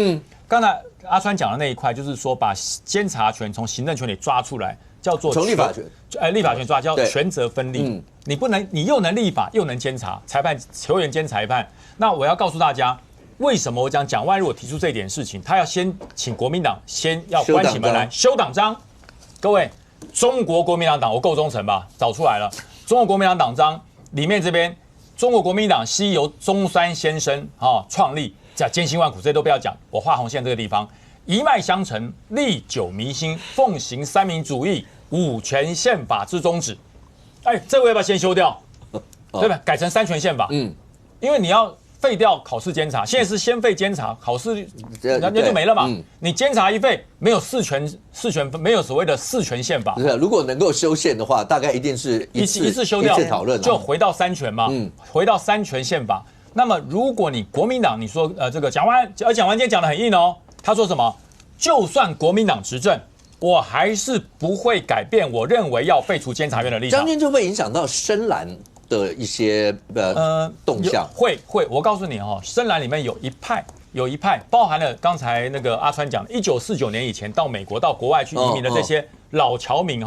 刚才阿川讲的那一块，就是说把监察权从行政权里抓出来，叫做从立法权，立法权抓叫权责分立。你不能，你又能立法又能监察，裁判球员兼裁判。那我要告诉大家，为什么我讲蒋万安如果提出这一点事情，他要先请国民党先要关起门来修党章。各位，中国国民党党我够忠诚吧？找出来了，中国国民党党章里面这边，中国国民党系由中山先生创立，叫艰辛万苦这些都不要讲，我画红线这个地方，一脉相承，历久弥新，奉行三民主义，五权宪法之宗旨。这个要不要先修掉？对吧？改成三权宪法。因为你要废掉考试监察，现在是先废监察，考试人家就没了嘛。你监察一废，没有四权，没有所谓的四权宪法。如果能够修宪的话，大概一定是一次修掉，讨论就回到三权嘛。回到三权宪法。那么如果你国民党，你说这个蒋万安今天讲得很硬哦，他说什么？就算国民党执政，我还是不会改变我认为要废除监察院的立场。将军就会影响到深蓝的一些动向。会，我告诉你深蓝里面有一派包含了刚才那个阿川讲的，1949年以前到美国到国外去移民的这些老侨民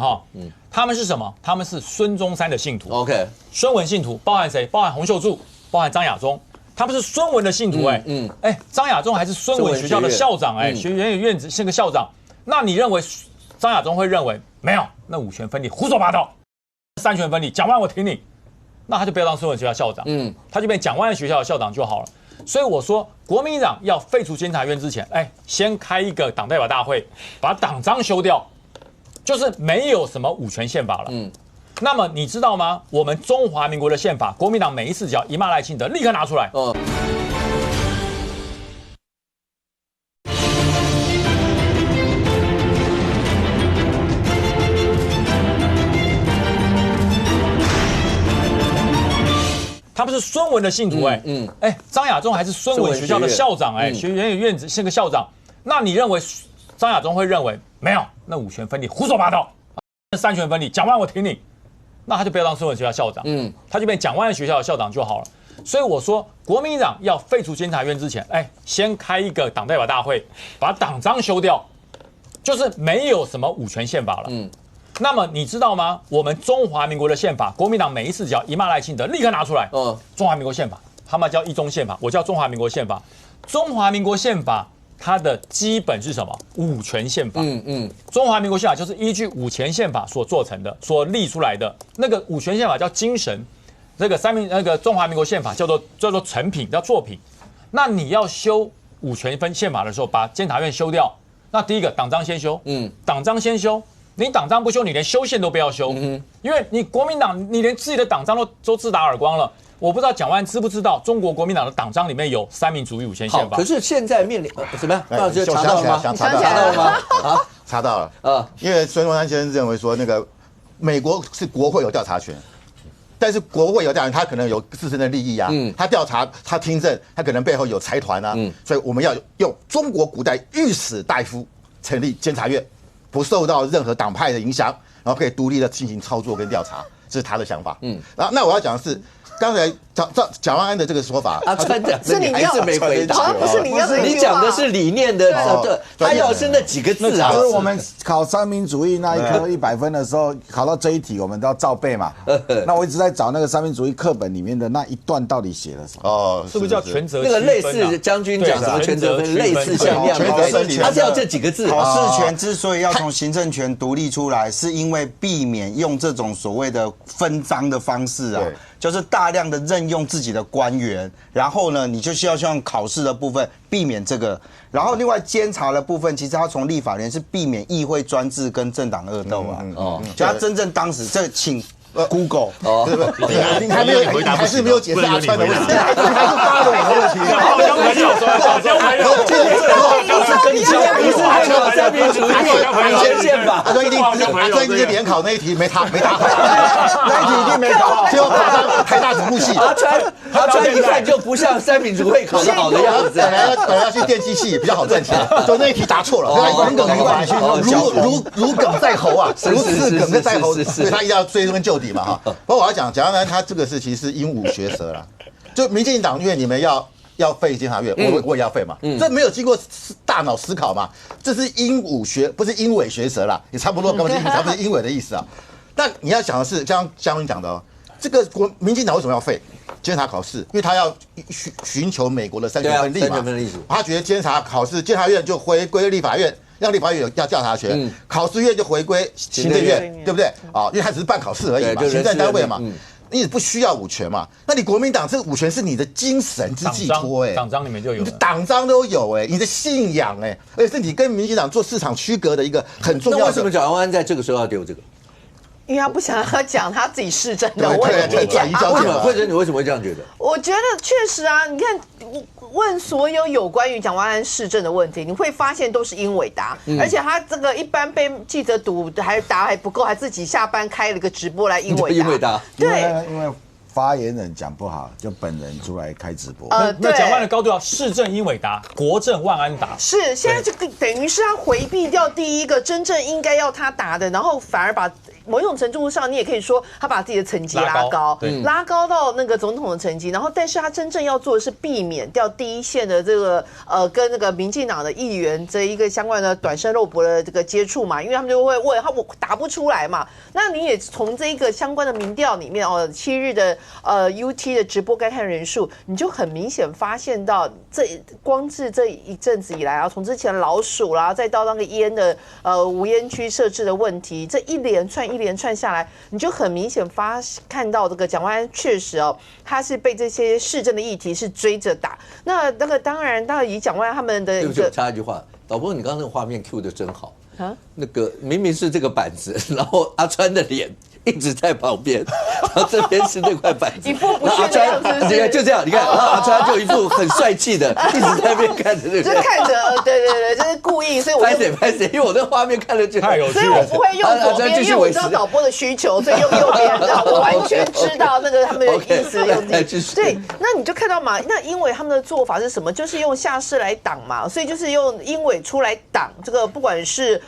他们是什么？他们是孙中山的信徒。OK， 孙文信徒包含谁？包含洪秀柱，包含张亚中。他们是孙文的信徒张亚中还是孙文学校的校长学院院子是个校长。那你认为张亚中会认为没有？那五权分立胡说八道，三权分立，蒋万安我挺你，那他就不要当孙文学校校长，他就变蒋万安学校的校长就好了。所以我说，国民党要废除监察院之前，先开一个党代表大会，把党章修掉，就是没有什么五权宪法了。那么你知道吗？我们中华民国的宪法，国民党每一次只要一骂赖清德，立刻拿出来。他们是孙文的信徒张亚中还是孙文学校的校长学院院子是个校长。那你认为张亚中会认为没有？那五权分立胡说八道，三权分立，蒋万安我挺你。那他就不要当孙文学校校长，他就变蒋万安学校的校长就好了。所以我说，国民党要废除监察院之前，先开一个党代表大会，把党章修掉，就是没有什么五权宪法了。那么你知道吗？我们中华民国的宪法，国民党每一次只要一骂赖清德，立刻拿出来。中华民国宪法，他们叫一中宪法，我叫中华民国宪法。中华民国宪法它的基本是什么？五权宪法。中华民国宪法就是依据五权宪法所做成的，所立出来的。那个五权宪法叫精神，这个中华民国宪法叫做成品，叫作品。那你要修五权宪法的时候，把监察院修掉。那第一个党章先修，党章先修。你党章不修，你连修宪都不要修，因为你国民党，你连自己的党章都自打耳光了。我不知道蒋万安知不知道，中国国民党的党章里面有三民主义五权宪法。可是现在面临怎么样？范老师查到了吗？查到了吗？啊，查到了。因为孙中山先生认为说，那个美国是国会有调查权。但是国会有调查，他可能有自身的利益啊，他调查、他听证，他可能背后有财团啊，所以我们要用中国古代御史大夫成立监察院，不受到任何党派的影响，然后可以独立的进行操作跟调查，这是他的想法。然后那我要讲的是。刚才蒋万安的这个说法，阿川讲是你还是没回答，好像不是你要的，你讲的是理念的，他要是那几个字啊。就是我们考三民主义那一科100分的时候，考到这一题，我们都要照背嘛。那我一直在找那个三民主义课本里面的那一段到底写了什么？哦，是不是叫权责？那个类似将军讲什么权责分，类似像那样的，他是要这几个字。考试权之所以要从行政权独立出来，是因为避免用这种所谓的分赃的方式啊。就是大量的任用自己的官员，然后呢，你就需要像考试的部分避免这个，然后另外监察的部分，其实他从立法院是避免议会专制跟政党恶斗啊，就他真正当时这请。Google 你还没有，你还是没有解释阿川的问题，还是发了我的问题。好交朋友，好交朋友，你是那个三民主义五权宪法，阿川一定是联考那一题没答好，那一题一定没考好，结果考上台大土木系。阿川一看就不像三民主义考得好的样子，本来要去电机系比较好赚钱，就那一题答错了，人梗于怀，如鲠在喉啊，如刺鲠在喉，所以他一定要追根究底。嘛哈，不过我要讲，蒋万安他这个是其实是鹦鹉学舌啦，就民进党因为你们要废监察院，我也要废嘛，这没有经过大脑思考嘛，这是鹦鹉学，不是鹦鹉学舌啦，也差不多，根本差不多鹦鹉的意思啊。那你要想的是，像将军讲的哦，这个民进党为什么要废监察考试？因为他要寻求美国的三权分立嘛，他觉得监察考试，监察院就回归立法院。让立法院有要调查权，考试院就回归行政院，对不对？啊，因为他只是办考试而已嘛，行政单位嘛，你也不需要五权嘛。那你国民党这个五权是你的精神之寄托，哎，党章里面就有，你的党章都有，哎，你的信仰，哎，而且是你跟民进党做市场区隔的一个很重要的。那为什么蒋万安在这个时候要丢这个？因为他不想要讲他自己市政的问题。转移焦点。慧珍，你为什么会这样觉得？我觉得确实啊，你看，问所有关于蒋万安市政的问题，你会发现都是英伟达，而且他这个一般被记者堵还答还不够，还自己下班开了个直播来英伟达。对，因为发言人讲不好，就本人出来开直播。那蒋万安的高度要市政英伟达，国政万安达。是，现在就等于是他回避掉第一个真正应该要他答的，然后反而把。某种程度上，你也可以说他把自己的成绩拉高到那个总统的成绩，然后，但是他真正要做的是避免掉第一线的这个跟那个民进党的议员这一个相关的短身肉搏的这个接触嘛，因为他们就会问他我答不出来嘛，那你也从这一个相关的民调里面7日的UT 的直播观看人数，你就很明显发现到光是这一阵子以来啊，从之前老鼠啦，再到那个烟的无烟区设置的问题，这一连串下来，你就很明显看到这个蒋万安确实他是被这些市政的议题是追着打。那个当然以蒋万安他们的对不起，我插一句话，导播，你刚刚那个画面 Q 的真好啊，那个明明是这个板子，然后阿川的脸。一直在旁边，然后这边是那块板子，一副不屑的样子，就这样，你看，阿川就一副很帅气的，一直在那边看着那个，就看着，对，这是故意，所以我拍谁，因为我那画面看了就太有趣了，所以我不会用左边，因为我知道导播的需求，所以用右边，我完全知道那个他们的意思用对，那你就看到嘛，那英伟他们的做法是什么？就是用下市来挡嘛，所以就是用英伟出来挡这个，不管是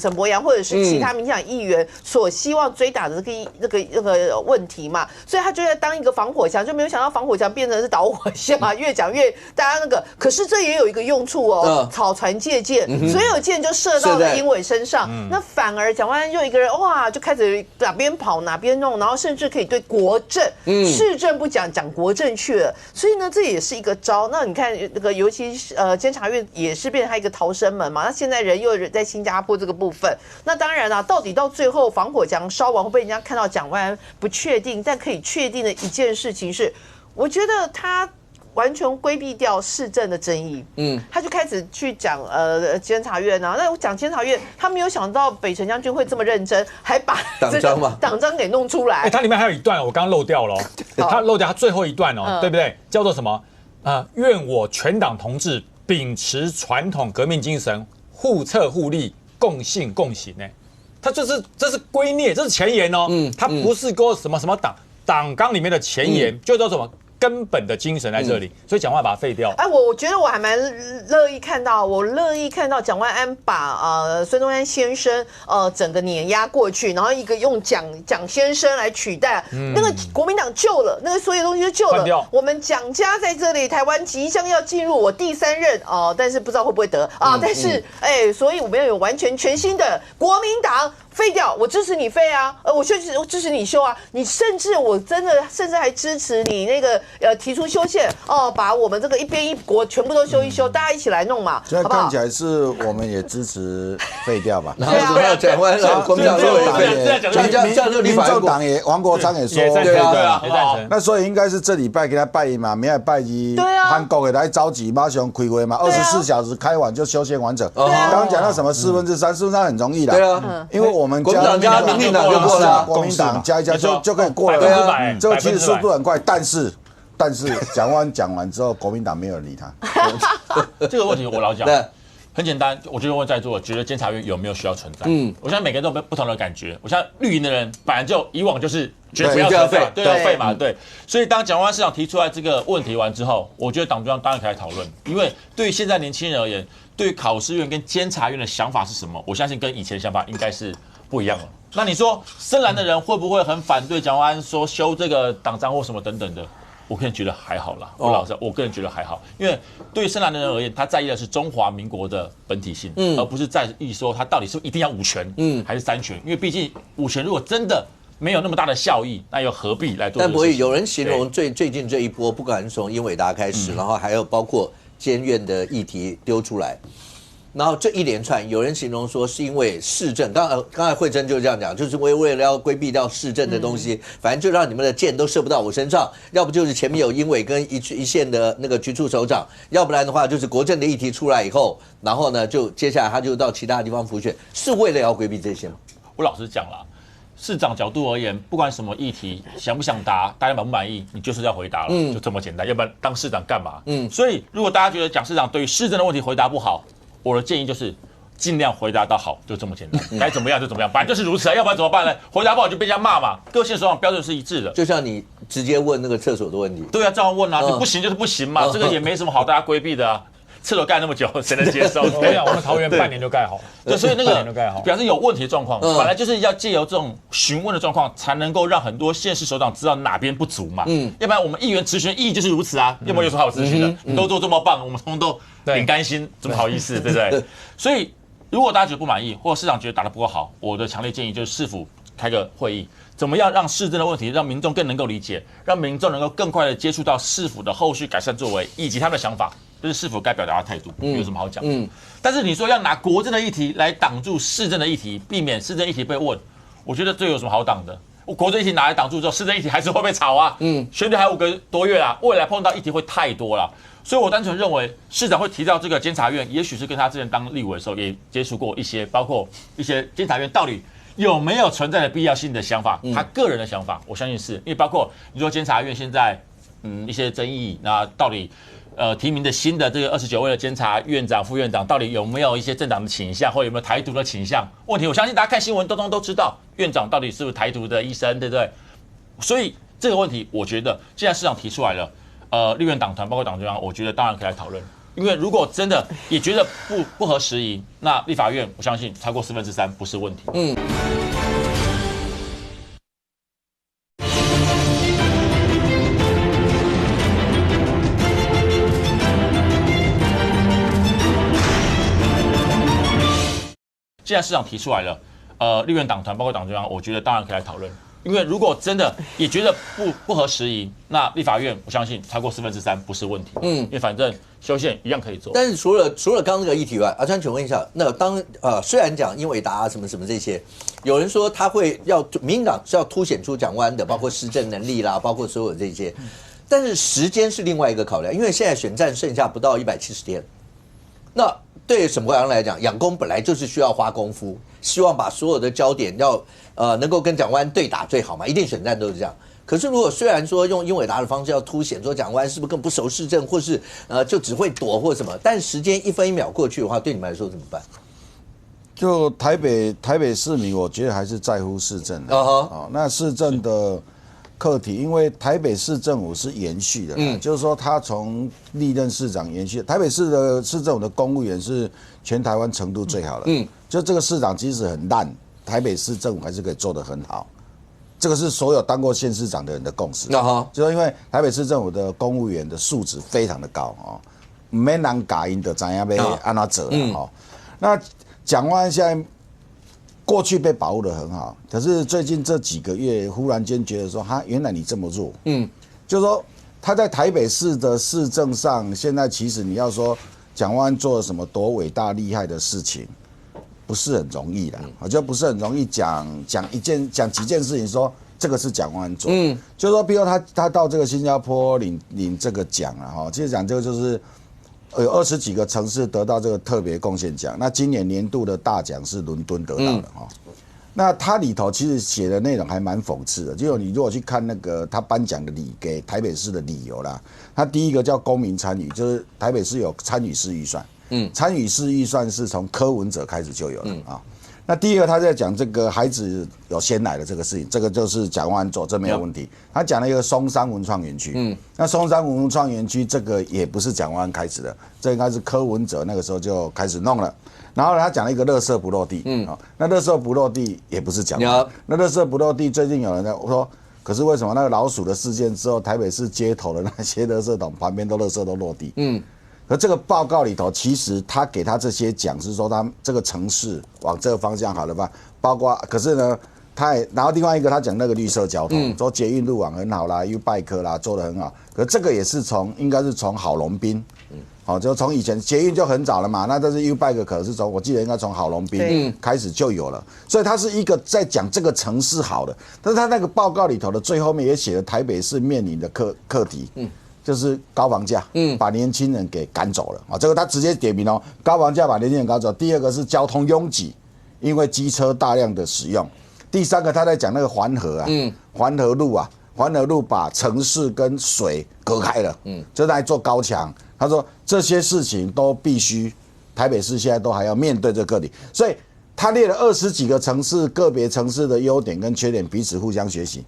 沈伯洋或者是其他民进党议员所希望追打的这个问题嘛，所以他就在当一个防火墙，就没有想到防火墙变成是导火线嘛，越讲越大家那个。可是这也有一个用处草船借箭，所有箭就射到了英伟身上，那反而蒋万安又一个人哇，就开始哪边跑哪边弄，然后甚至可以对国政、市政不讲国政去了。所以呢，这也是一个招。那你看那个，尤其监察院也是变成他一个逃生门嘛。那现在人又在新加坡这个部分，那当然啦，到底到最后防火墙烧完会不会人家看到蒋万安不确定，但可以确定的一件事情是，我觉得他完全规避掉市政的争议。他就开始去讲监察院啊，那我讲监察院，他没有想到北辰将军会这么认真，还把党章给弄出来。它里面还有一段我刚刚漏掉了，他漏掉他最后一段哦，对不对？叫做什么？愿我全党同志秉持传统革命精神，互策互利，共信共行。他这是圭臬，这是前言哦。他不是说什么党纲里面的前言，就叫什么根本的精神在这里，所以蒋万安把它废掉。我觉得我还蛮乐意看到蒋万安把孙中山先生整个碾压过去，然后一个用蒋先生来取代，那个国民党救了，那个所有东西就救了。我们蒋家在这里，台湾即将要进入我第3任但是不知道会不会得啊？但是所以我们要有完全全新的国民党。废掉，我支持你废啊！我支持你修啊！你甚至还支持你那个提出修宪把我们这个一边一国全部都修一修，大家一起来弄嘛，现在看起来是我们也支持废掉吧？然后还有蒋万安，国民党民众党也王国昌也说对啊，那所以应该是这礼拜给他拜一嘛，明天拜一，韩国给他着急马上开会嘛，24小时开完就修宪完整。刚刚讲到什么3/4很容易的，对啊，因为我们国民党加民进党就过了，国民党加一加就可以过了，这个其实速度很快，但是蒋万安讲完之后，国民党没有人理他。这个问题我老讲，很简单，我就问在座，觉得监察院有没有需要存在？我相信每个人都有不同的感觉。我相信绿营的人本来就以往就是觉得不要存在，对，要废嘛，对。所以当蒋万安市长提出来这个问题完之后，我觉得党中央当然可以来讨论，因为对于现在年轻人而言，对于考试院跟监察院的想法是什么？我相信跟以前的想法应该是不一样了。那你说深蓝的人会不会很反对蒋万安说修这个党章或什么等等的？我个人觉得还好啦，我个人觉得还好，因为对于深蓝的人而言，他在意的是中华民国的本体性，而不是在意说他到底是一定要5权，还是3权？因为毕竟5权如果真的没有那么大的效益，那又何必来做？但不会有人形容最近这一波，不管是从英伟达开始，然后还有包括监院的议题丢出来。然后这一连串，有人形容说是因为市政，刚才慧珍就这样讲，就是为了要规避掉市政的东西，反正就让你们的箭都射不到我身上，要不就是前面有英伟跟一线的那个局处首长，要不然的话就是国政的议题出来以后，然后呢就接下来他就到其他地方辅选，是为了要规避这些吗？我老实讲啦，市长角度而言，不管什么议题，想不想答，大家满不满意，你就是要回答了，就这么简单，要不然当市长干嘛？所以如果大家觉得蒋市长对于市政的问题回答不好，我的建议就是尽量回答到好，就这么简单，该怎么样就怎么样，本来就是如此啊，要不然怎么办呢？回答不好就被人家骂嘛。各县首长标准是一致的，就像你直接问那个厕所的问题，对啊，这样问啊，你不行就是不行嘛，这个也没什么好大家规避的啊。厕所盖那么久，谁能接受？我们桃园半年就盖好了，对，所以那个表示有问题的状况，本来就是要借由这种询问的状况，才能够让很多县市首长知道哪边不足嘛。要不然我们议员质询意义就是如此啊，要不然有什么好质询的？你都做这么棒，我们通通都很甘心，怎么好意思，对不对？所以如果大家觉得不满意，或者市长觉得打得不够好，我的强烈建议就是市府开个会议，怎么样让市政的问题让民众更能够理解，让民众能够更快的接触到市府的后续改善作为以及他们的想法。这是市府该表达的态度，有什么好讲？但是你说要拿国政的议题来挡住市政的议题，避免市政议题被问，我觉得这有什么好挡的？我国政议题拿来挡住之后，市政议题还是会被炒啊。选举还有5个多月啦，未来碰到议题会太多了，所以我单纯认为市长会提到这个监察院，也许是跟他之前当立委的时候也接触过一些，包括一些监察院到底有没有存在的必要性的想法，他个人的想法，我相信是因为包括你说监察院现在一些争议，那到底提名的新的这个29位的监察院长、副院长，到底有没有一些政党的倾向，或有没有台独的倾向？问题我相信大家看新闻都知道，院长到底是不是台独的医生，对不对？所以这个问题，我觉得既然市长提出来了，立院党团包括党中央，我觉得当然可以来讨论。因为如果真的也觉得不合时宜，那立法院我相信超过3/4不是问题。既然市长提出来了，立院党团包括党中央，我觉得当然可以来讨论。因为如果真的也觉得不合时宜，那立法院我相信超过3/4不是问题。因为反正修宪一样可以做。但是除了刚刚那个议题外，阿川，请问一下，那虽然讲英伟达什么什么这些，有人说他会民进党是要凸显出蒋万安的，包括施政能力啦，包括所有这些。但是时间是另外一个考量，因为现在选战剩下不到170天，那对沈伯洋来讲，养功本来就是需要花功夫，希望把所有的焦点要能够跟蒋万安对打最好嘛，一定选战都是这样。可是如果虽然说用英伟达的方式要凸显说蒋万安是不是更不熟市政，或是就只会躲或什么，但时间1分1秒过去的话，对你们来说怎么办？就台北市民，我觉得还是在乎市政的那市政的课题，因为台北市政府是延续的，就是说他从历任市长延续，台北市的市政府的公务员是全台湾程度最好的，就这个市长即使很烂，台北市政府还是可以做得很好，这个是所有当过县市长的人的共识，就是因为台北市政府的公务员的素质非常的高没人教因就知影要安怎做那蒋万安现在过去被保护得很好，可是最近这几个月忽然间觉得说，原来你这么弱，就是说他在台北市的市政上，现在其实你要说蒋万安做了什么多伟大厉害的事情，不是很容易的，我觉得不是很容易讲几件事情说这个是蒋万安做，就是说，比如他到这个新加坡领这个奖其实讲这个就是。有20几个城市得到这个特别贡献奖，那今年年度的大奖是伦敦得到的那它里头其实写的内容还蛮讽刺的，就你如果去看那个他颁奖的给台北市的理由啦，他第一个叫公民参与，就是台北市有参与式预算，参与式预算是从柯文哲开始就有了那第二个他在讲这个孩子有先来的这个事情，这个就是蒋万安做，这没有问题。他讲了一个松山文创园区，那松山文创园区这个也不是蒋万安开始的，这应该是柯文哲那个时候就开始弄了。然后他讲了一个垃圾不落地，那垃圾不落地也不是蒋万安，那垃圾不落地最近有人在说，可是为什么那个老鼠的事件之后，台北市街头的那些垃圾桶旁边垃圾都落地？可这个报告里头，其实他给他这些讲是说他这个城市往这个方向好了吧？包括可是呢，然后另外一个他讲那个绿色交通，说捷运路网很好啦 ，U-Bike 啦做得很好。可这个也是应该是从郝龙斌，就从以前捷运就很早了嘛。那这是 U-Bike 可是我记得应该从郝龙斌开始就有了，所以他是一个在讲这个城市好的，但是他那个报告里头的最后面也写了台北市面临的课题。就是高房价，把年轻人给赶走了这个他直接点名高房价把年轻人赶走。第二个是交通拥挤，因为机车大量的使用。第三个他在讲那个环河环河路把城市跟水隔开了，就在做高墙。他说这些事情都必须台北市现在都还要面对这个课题，所以他列了20几个城市，个别城市的优点跟缺点彼此互相学习。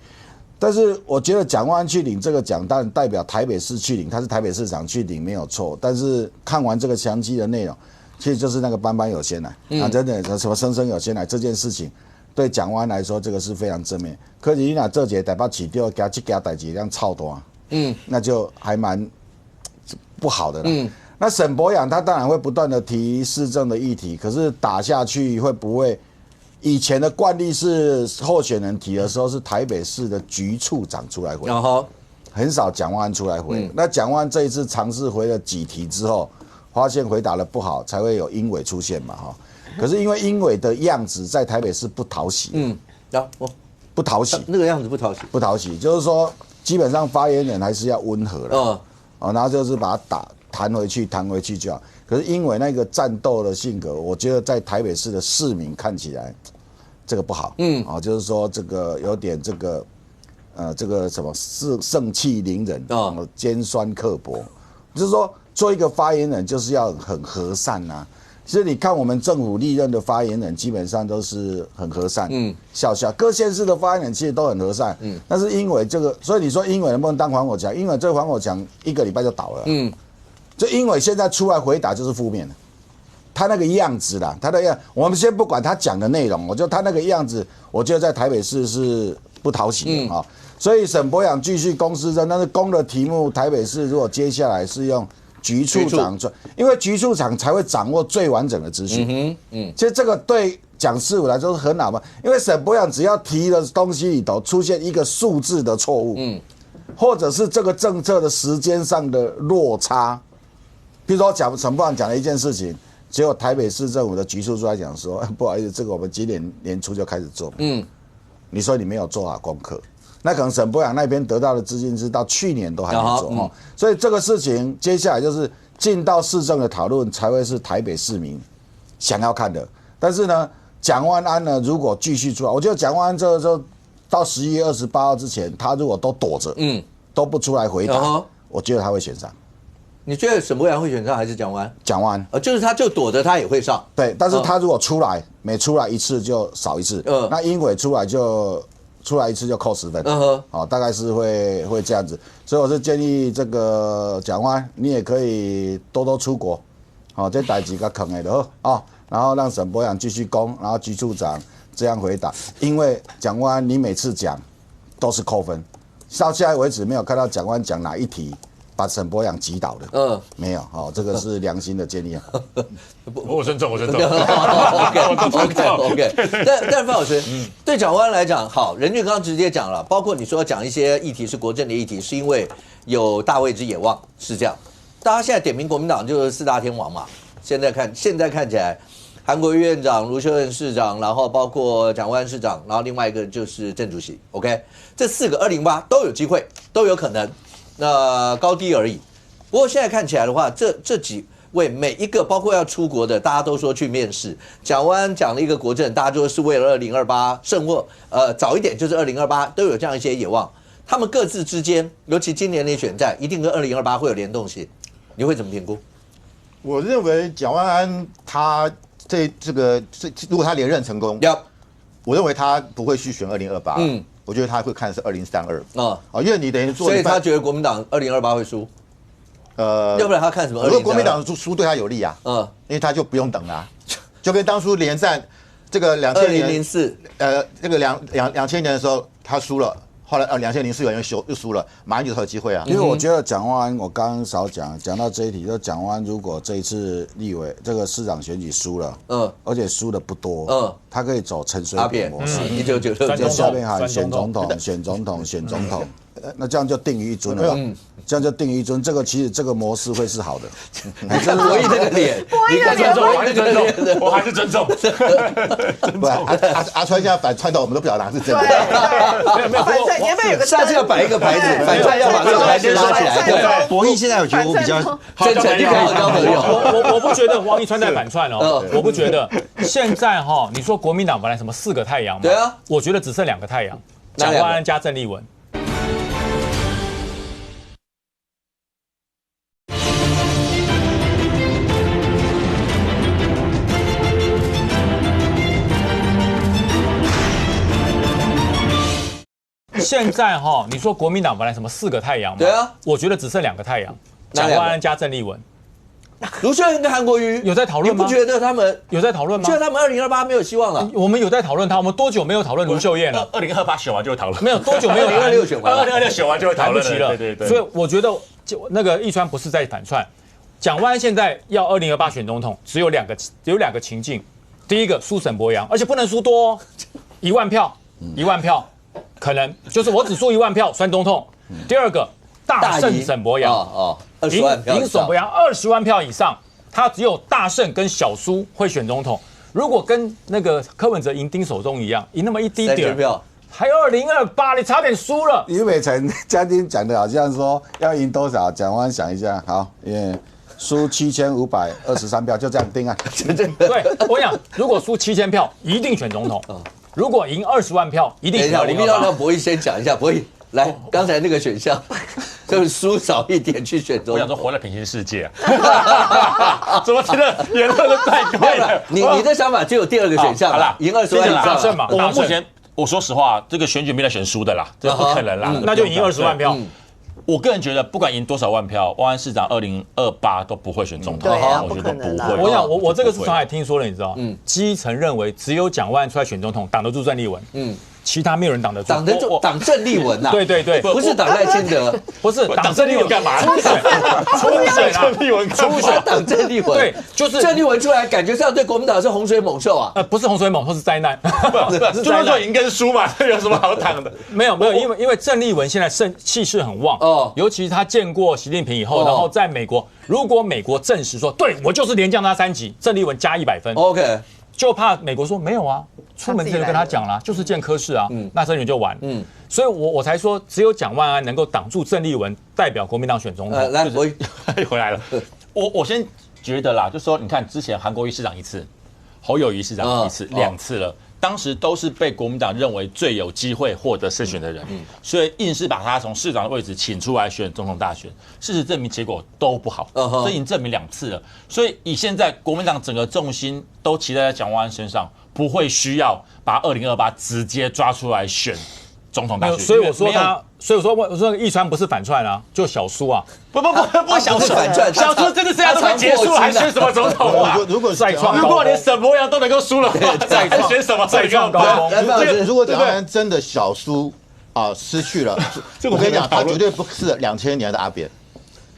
但是我觉得蒋万安去领这个奖，当然代表台北市去领，他是台北市长去领没有错。但是看完这个详细的内容，其实就是那个班班有先来真的什么生生有先来这件事情，对蒋万安来说这个是非常正面。可是你拿这节台北市掉加这家代志这样操多那就还蛮不好的了。那沈伯洋他当然会不断的提市政的议题，可是打下去会不会？以前的惯例是候选人提的时候是台北市的局处长出来回，很少蒋万安出来回。那蒋万安这一次尝试回了几题之后，发现回答的不好，才会有英伟出现嘛可是因为英伟的样子在台北市不讨喜，不讨喜，那个样子不讨喜，就是说基本上发言人还是要温和的然后就是把它弹回去就好。可是英伟那个战斗的性格，我觉得在台北市的市民看起来，这个不好。就是说这个有点这个什么盛气凌人尖酸刻薄，就是说做一个发言人就是要很和善其实你看我们政府历任的发言人，基本上都是很和善，笑笑。各县市的发言人其实都很和善，但是英伟这个，所以你说英伟能不能当防火墙？英伟这个防火墙1个礼拜就倒了。就英伟现在出来回答就是负面的，他那个样子啦，他的样，我们先不管他讲的内容，我觉得他那个样子，我觉得在台北市是不讨喜的所以沈伯洋继续公司政，但是公的题目，台北市如果接下来是用局处长做，因为局处长才会掌握最完整的资讯。其实这个对蒋师傅来说是很好嘛，因为沈伯洋只要提的东西里头出现一个数字的错误，或者是这个政策的时间上的落差。比如说沈伯洋讲了一件事情，结果台北市政府的局处出来讲说，不好意思，这个我们今年年初就开始做。你说你没有做好功课，那可能沈伯洋那边得到的资金是到去年都还没做哦，所以这个事情接下来就是进到市政的讨论，才会是台北市民想要看的。但是呢，蒋万安呢，如果继续出来，我觉得蒋万安这个时候到11月28号之前，他如果都躲着，都不出来回答，我觉得他会选上。你觉得沈伯洋会选上还是蒋万安？蒋万安，就是他就躲着他也会上。对，但是他如果出来，每出来一次就少一次。那英伟出来一次就扣10分。好，大概是会这样子。所以我是建议这个蒋万安，你也可以多多出国。好，这代志个坑的就好啊，然后让沈伯洋继续攻，然后局处长这样回答。因为蒋万安你每次讲都是扣分，到现在为止没有看到蒋万安讲哪一题把沈伯洋击倒的，没有，这个是良心的建议啊。我尊重。OK。但范老师，对蒋万安来讲，好，任俊刚直接讲了，包括你说讲一些议题是国政的议题，是因为有大位之野望，是这样。大家现在点名国民党就是4大天王嘛，现在看起来，韩国瑜院长、卢秀燕市长，然后包括蒋万安市长，然后另外一个就是郑主席。OK， 这4个208都有机会，都有可能。那高低而已。不过现在看起来的话，这几位每一个，包括要出国的，大家都说去面试。蒋万安讲了一个国政，大家说是为了2028，甚或早一点就是2028，都有这样一些野望。他们各自之间，尤其今年的选战，一定跟2028会有联动性。你会怎么评估？我认为蒋万安他如果他连任成功，我认为他不会去选2028。我觉得他会看的是2032因为你等于做，所以他觉得国民党2028会输，要不然他看什么？如果国民党输对他有利啊，因为他就不用等了，就跟当初连战这个2004，这个2000年的时候他输了，后来2004年又输了，马上就有机会啊。因为我觉得蒋万安，我刚刚少讲到这一题，就是蒋万安如果这一次立委这个市长选举输了，而且输的不多，他可以走陈水扁模式，1996就下面喊选总统，那这样就定于一尊了。这样就定于一尊，其实这个模式会是好的。你看博弈这个脸，你看尊重，我还是尊重。不，阿川现在反串到我们都不晓得哪是真的。没有，你要不要有个下次要摆一个牌子，反串要把这个牌子拉起来。对，博弈现在我觉得我比较真诚，你好交朋友。我不觉得王一川在反串哦，我不觉得。现在你说国民党本来什么4个太阳嘛，对啊，我觉得只剩2个太阳，蒋万安加郑丽文。现在你说国民党本来什么4个太阳嘛，对啊，我觉得只剩2个太阳，蒋万安加郑丽文。卢秀燕跟韩国瑜有在讨论吗？你不觉得他们有在讨论吗？觉得他们2028没有希望了？我们有在讨论他，我们多久没有讨论卢秀燕了？2028选完就会讨论，没有多久没有2026选完，2026选完就会讨论了，对。所以我觉得那个一川不是在反串，蒋万安现在要2028选总统，只有两个情境，第一个输沈伯洋，而且不能输多，1万票，1万票，可能就是我只输1万票算总统。第二个大胜沈伯洋赢沈伯洋20万票以上。他只有大胜跟小输会选总统，如果跟那个柯文哲赢丁守中一样，赢那么一滴点，还有2028，你差点输了。于美成嘉宾讲的好像说要赢多少，蒋万安想一下，好，输7523票，就这样定啊。对，我想如果输7000票，一定选总统；如果赢20万票，一定选2028。我们要让博弈先讲一下，博弈。来，刚才那个选项就是输少一点去选总统。我想说活在平行世界啊，怎么觉得言论都太快了？你的想法就有第2个选项了，赢20万以大胜嘛。我目前我说实话，这个选举没得选输的啦，这不可能啦，那就赢20万票。我个人觉得，不管赢多少万票，万安市长2028都不会选总统。我觉得不会。我想我这个是上海听说了，你知道？基层认为只有蒋万安出来选总统，挡得住郑丽文。其他没有人挡得住，挡郑丽文呐，对，不是挡赖清德，不是挡郑丽文干嘛？初选郑丽文初选挡郑丽文，对，就是郑丽文出来，感觉上对国民党是洪水猛兽啊，不是洪水猛兽是灾难，就是说赢跟输嘛，这有什么好挡的？没有，因为郑丽文现在气势很旺尤其他见过习近平以后，然后在美国，如果美国证实说对我就是连降他3级，郑丽文加100分 ，OK。就怕美国说没有啊，出门之前就跟他讲了，就是见柯氏啊，那这里就完。所以我才说，只有蒋万安能够挡住郑丽文代表国民党选总统。来，我回来了。我先觉得啦，就说你看之前韩国瑜市长一次，侯友宜市长一次，2次了。当时都是被国民党认为最有机会获得胜选的人，所以硬是把他从市长的位置请出来选总统大选。事实证明结果都不好，所以已经证明2次了。所以以现在国民党整个重心都期待在蒋万安身上，不会需要把2028直接抓出来选总统大选。所以我说我说易川不是反串啊，就小苏啊。不小苏反串，小苏这次现在都快结束了，还选什么总统啊？如果连沈博阳都能够输了，还选什么再创高峰？如果蒋万安真的小苏啊失去了，我跟你讲，他绝对不是2000年的阿扁。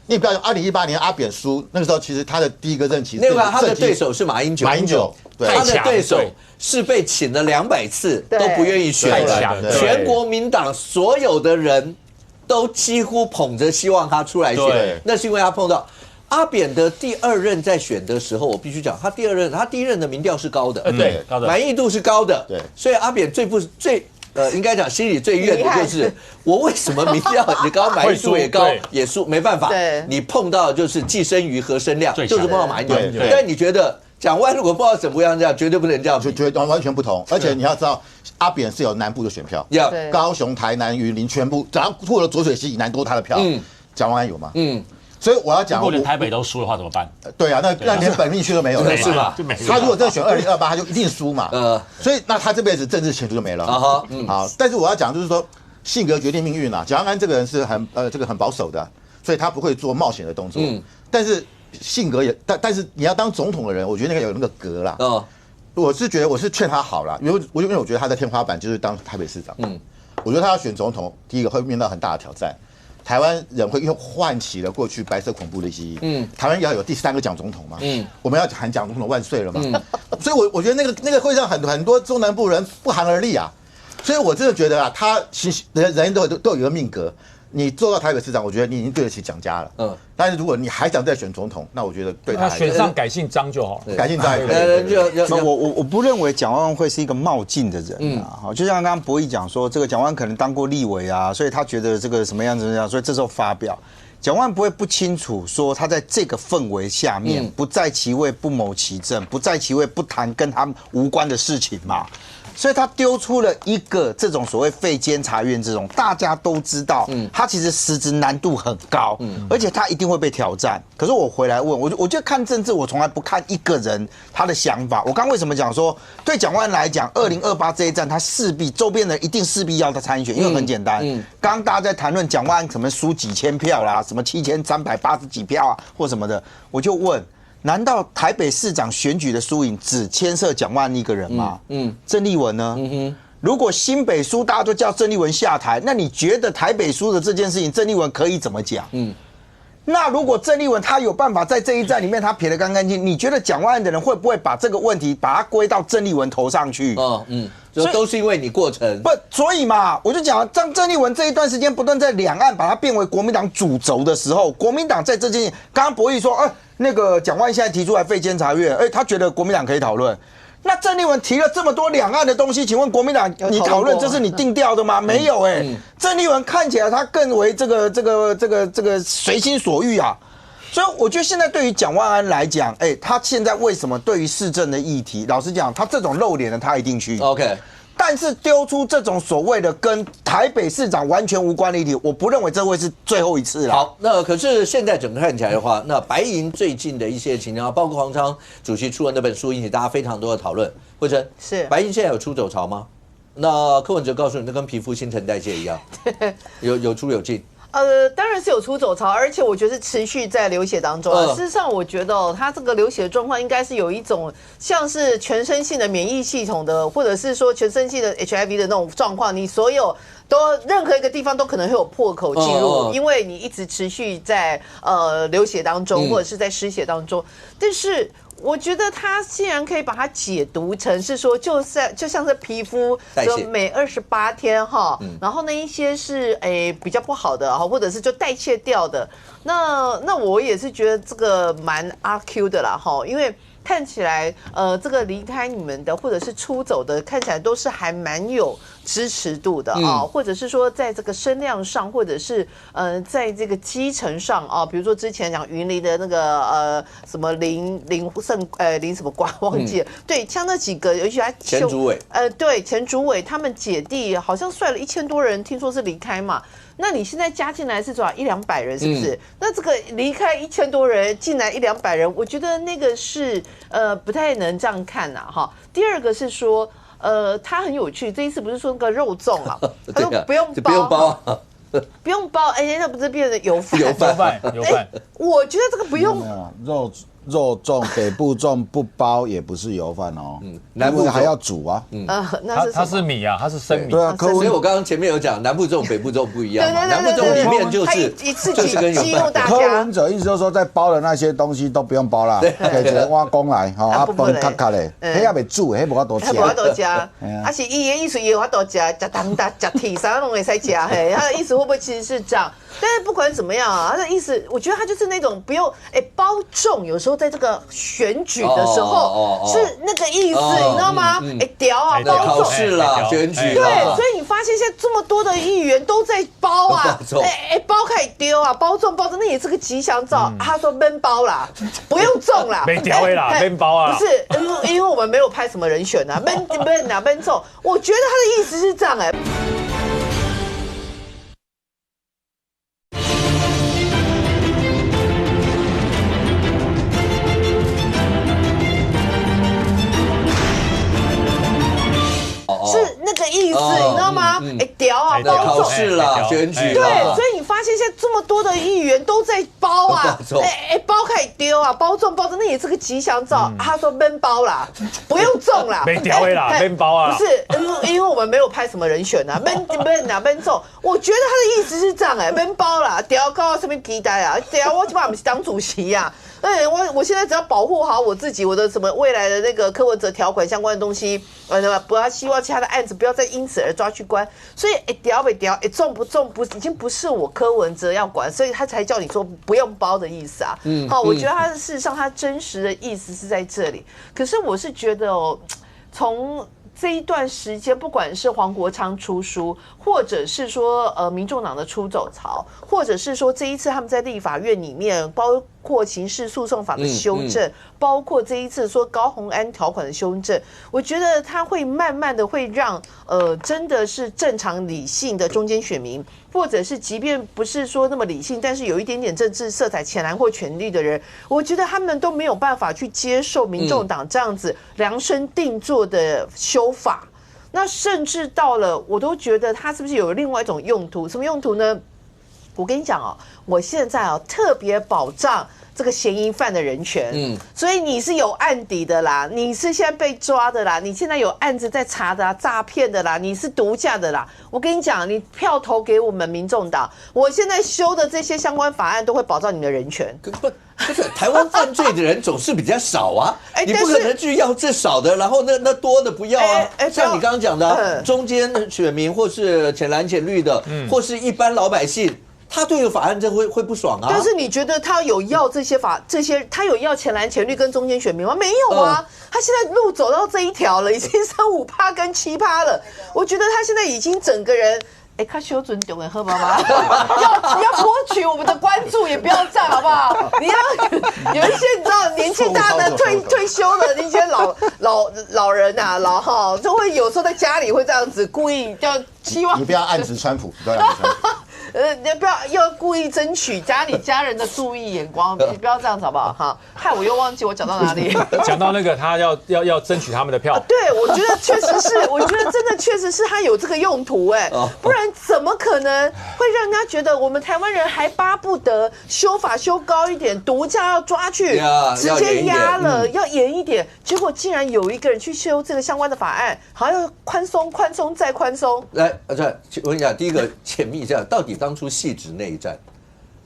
你不要用2018年阿扁输，那个时候其实他的第一个任期，那个他的对手是马英九，他的对手是被请了200次都不愿意选的，全国民党所有的人都几乎捧着希望他出来选，那是因为他碰到阿扁的第2任在选的时候，我必须讲，他第一任的民调是高的，对，高的满意度是高的，对，所以阿扁应该讲心里最怨的就是我为什么民调也高，满意度也高，也输没办法。你碰到就是寄生鱼和生亮，就是碰到马英九。但你觉得蒋万如果碰到沈博阳这样，绝对不能这样，绝对完全不同。而且你要知道，阿扁是有南部的选票，高雄、台南、云林全部，只要过了浊水溪以南都是他的票。蒋万安有吗？所以我要讲，如果连台北都输的话怎么办？对啊，那连本命区都没有了，是吧？他如果真的选2028，他就一定输嘛。所以那他这辈子政治前途就没了。好，但是我要讲就是说，性格决定命运啊。蒋万安这个人是很保守的，所以他不会做冒险的动作。但是性格也，但是你要当总统的人，我觉得有那个格啦。我是觉得我是劝他好啦，因为我觉得他的天花板就是当台北市长。我觉得他要选总统，第一个会面到很大的挑战。台湾人会又唤起了过去白色恐怖的记忆。台湾要有第3个蒋总统嘛。我们要喊蒋总统万岁了嘛。所以我觉得那个会让很多中南部人不寒而栗啊。所以我真的觉得啊，他人都有一个命格。你做到台北市长，我觉得你已经对得起蒋家了。但是如果你还想再选总统，那我觉得对他选上改姓张就好，改姓张也可以。我不认为蒋万安会是一个冒进的人啊。就像刚刚博弈讲说，这个蒋万安可能当过立委啊，所以他觉得这个什么样子，所以这时候发表。蒋万安不会不清楚说他在这个氛围下面，不在其位不谋其政，不在其位不谈跟他无关的事情嘛。所以他丢出了一个这种所谓废监察院这种，大家都知道，他其实实质难度很高，而且他一定会被挑战。可是我回来问，我觉得看政治，我从来不看一个人他的想法。我刚为什么讲说，对蒋万安来讲，2028这一战，他势必周边人一定势必要他参选，因为很简单，刚刚大家在谈论蒋万安什么输几千票啦，什么7380几票啊，或什么的，我就问。难道台北市长选举的输赢只牵涉蒋万安一个人吗？郑丽文呢？如果新北输，大家都叫郑丽文下台，那你觉得台北输的这件事情，郑丽文可以怎么讲？那如果郑丽文他有办法在这一战里面他撇得干干净，你觉得蒋万安的人会不会把这个问题把它归到郑丽文头上去？都是因为你过程不，所以嘛，我就讲郑丽文这一段时间不断在两岸把它变为国民党主轴的时候，国民党在这件事情，刚刚博弈说，那个蒋万安现在提出来废监察院，他觉得国民党可以讨论。那郑丽文提了这么多两岸的东西，请问国民党你讨论这是你定调的吗？没有郑丽文看起来他更为这个随心所欲啊。所以我觉得现在对于蒋万安来讲，他现在为什么对于市政的议题，老实讲，他这种露脸的他一定去。OK。但是丢出这种所谓的跟台北市长完全无关的议题，我不认为这会是最后一次了。好，那可是现在整个看起来的话，那白银最近的一些情况，包括黄昌主席出的那本书，引起大家非常多的讨论。慧珍，是白银现在有出走潮吗？那柯文哲告诉你，那跟皮肤新陈代谢一样，有出有进。当然是有出走潮，而且我觉得是持续在流血当中。事实上，我觉得他这个流血的状况应该是有一种像是全身性的免疫系统的，或者是说全身性的 HIV 的那种状况，你所有任何一个地方都可能会有破口进入，因为你一直持续在流血当中，或者是在失血当中。但是我觉得他既然可以把它解读成是说，就像是皮肤每28天哈，然后那一些是比较不好的哈，或者是就代谢掉的，那我也是觉得这个蛮阿 Q 的啦哈，因为看起来这个离开你们的或者是出走的，看起来都是还蛮有支持度的啊，或者是说在这个声量上，或者是在这个基层上啊，比如说之前讲云林的那个什么林什么光忘记了，对，像那几个，尤其他前主委，对，前主委他们姐弟好像率了1000多人，听说是离开嘛。那你现在加进来是多少100-200人，是不是？那这个离开1000多人，进来100-200人，我觉得那个是不太能这样看呐哈。第二个是说，他很有趣，这一次不是说那个肉粽啊，他说不用包，不用包，那不是变成油饭？我觉得这个不用肉粽北部粽不包也不是油饭哦，南部还要煮啊。它是米啊，它是生米。对啊，所以我刚刚前面有讲，南部粽北部粽不一样嘛，南部粽里面就是一次跟油饭。柯文哲意思就是说，在包的那些东西都不用包啦，给一个碗公来，啊饭卡卡嘞，迄也未煮，迄无法度吃。无法度吃，而且伊的意思也有法度吃，吃汤达、吃体啥拢会使吃嘿。他的意思会不会其实是这样？但是不管怎么样啊，他的意思，我觉得他就是那种不用包粽，有时候在这个选举的时候是那个意思，你知道吗？屌啊，包考试啦，选举。对，所以你发现现在这么多的议员都在包啊，包开始丢啊，包粽包粽，那也是个吉祥兆。他说闷包啦，不用粽啦，没屌的啦，闷包啊，不是，因为我们没有派什么人选啊，闷粽，我觉得他的意思是这样是那个意思，你知道吗？屌啊，包粽。考试啦，选举。对，所以你发现现在这么多的议员都在包啊，包开始丢啊，包粽包粽，那也是个吉祥兆。他说闷包啦，不用粽啦，没屌的啦，闷包啊。不是，因为我们没有派什么人选啊，闷粽。我觉得他的意思是这样闷包啦，屌搞到什么期待啊？屌我起码不是当主席呀。我现在只要保护好我自己，我的什么未来的那个柯文哲条款相关的东西，不要希望其他的案子不要再因此而抓去关。所以屌不屌，重不重已经不是我柯文哲要管，所以他才叫你说不用包的意思啊。我觉得他事实上他真实的意思是在这里。可是我是觉得从这一段时间，不管是黄国昌出书，或者是说民众党的出走潮，或者是说这一次他们在立法院里面，包括刑事诉讼法的修正，包括这一次说高虹安条款的修正，我觉得他会慢慢的会让真的是正常理性的中间选民，或者是即便不是说那么理性，但是有一点点政治色彩、浅蓝或权力的人，我觉得他们都没有办法去接受民众党这样子量身定做的修法。那甚至到了，我都觉得他是不是有另外一种用途？什么用途呢？我跟你讲我现在特别保障这个嫌疑犯的人权，所以你是有案底的啦，你是现在被抓的啦，你现在有案子在查的啦，诈骗的啦，你是毒驾的啦。我跟你讲，你票投给我们民众党，我现在修的这些相关法案都会保障你的人权。不是台湾犯罪的人总是比较少啊，你不可能去要这少的，然后那多的不要啊。像你刚刚讲的，中间选民或是浅蓝浅绿的，或是一般老百姓，他对法案这会不爽啊。但是你觉得他有要这些他有要浅蓝浅绿跟中间选民吗？没有啊，他现在路走到这一条了，已经剩5%跟7%了。我觉得他现在已经整个人。他修尊重喝妈妈，要博取我们的关注，也不要这样好不好？你要有一些你知道年纪大的退休的那些老人啊，就会有时候在家里会这样子故意要希望你不要暗指川普，不要暗指川普。你不要故意争取家人的注意眼光，你不要这样子好不好？哈，害我又忘记我讲到哪里。讲到那个他要争取他们的票。对，我觉得确实是，我觉得真的确实是他有这个用途不然怎么可能会让人家觉得我们台湾人还巴不得修法修高一点，毒驾要抓去直接压了，要严一点。结果竟然有一个人去修这个相关的法案，好像宽松再宽松。来，我问一下，第一个解密一下，到底当初细致那一战，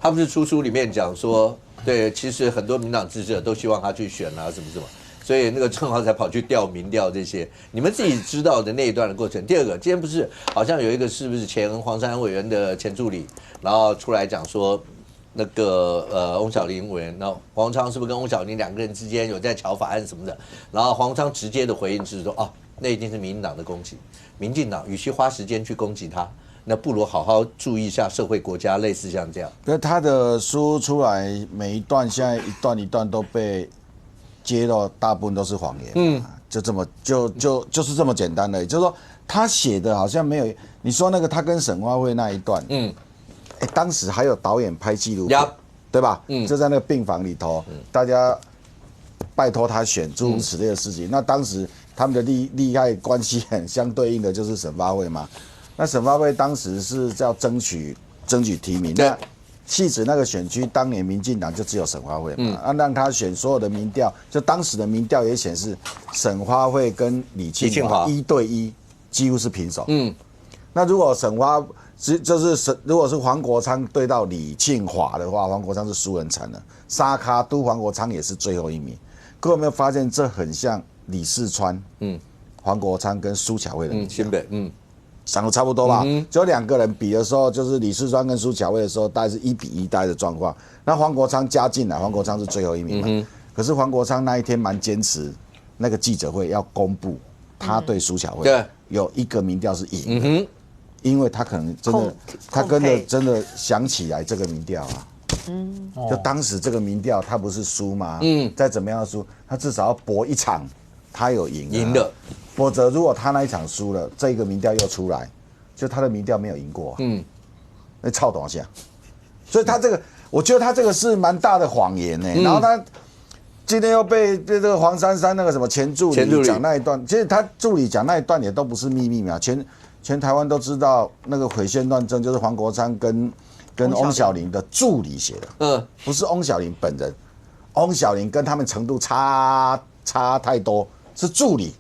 他不是出书里面讲说对，其实很多民党支持者都希望他去选啊，什么什么。所以那个正好才跑去调民调这些，你们自己知道的那一段的过程。第二个，今天不是好像有一个是不是前黄珊珊委员的前助理，然后出来讲说，那个翁小玲委员，然后黄昌是不是跟翁小玲两个人之间有在瞧法案什么的？然后黄昌直接的回应是说，哦，那一定是民进党的攻击，民进党与其花时间去攻击他，那不如好好注意一下社会国家，类似像这样。因为他的书出来每一段，现在一段一段都被。揭露大部分都是谎言，就这么就是这么简单的，就是说他写的好像没有你说那个他跟沈花惠那一段，当时还有导演拍纪录片，对吧？就在那个病房里头，大家拜托他选诸如此类的事情。那当时他们的利害关系很相对应的就是沈花惠嘛。那沈花惠当时是要争取提名，那汐止那个选区，当年民进党就只有沈花惠嘛，让他选所有的民调，就当时的民调也显示沈花惠跟李庆华1对1，几乎是平手。那如果如果是黄国昌对到李庆华的话，黄国昌是输人惨了。沙卡都黄国昌也是最后一名。各位有没有发现这很像李四川、黄国昌跟苏巧慧的民调？新北，长得差不多吧，就两个人比的时候，就是李四川跟苏巧慧的时候，大概是1比1大概的状况。那黄国昌加进来，黄国昌是最后一名嘛。可是黄国昌那一天蛮坚持，那个记者会要公布他对苏巧慧有一个民调是赢的，因为他可能真的，他真的想起来这个民调啊。就当时这个民调他不是输吗？再怎么样输，他至少要搏一场，他有赢的。否则，如果他那一场输了，这个民调又出来，就他的民调没有赢过，那操多少下？所以他这个，我觉得他这个是蛮大的谎言呢。然后他今天又被这个黄珊珊那个什么前助理讲那一段，其实他助理讲那一段也都不是秘密嘛，全台湾都知道那个毁宪乱政就是黄国昌跟翁小玲的助理写的，不是翁小玲本人，翁小玲跟他们程度差太多，是助理。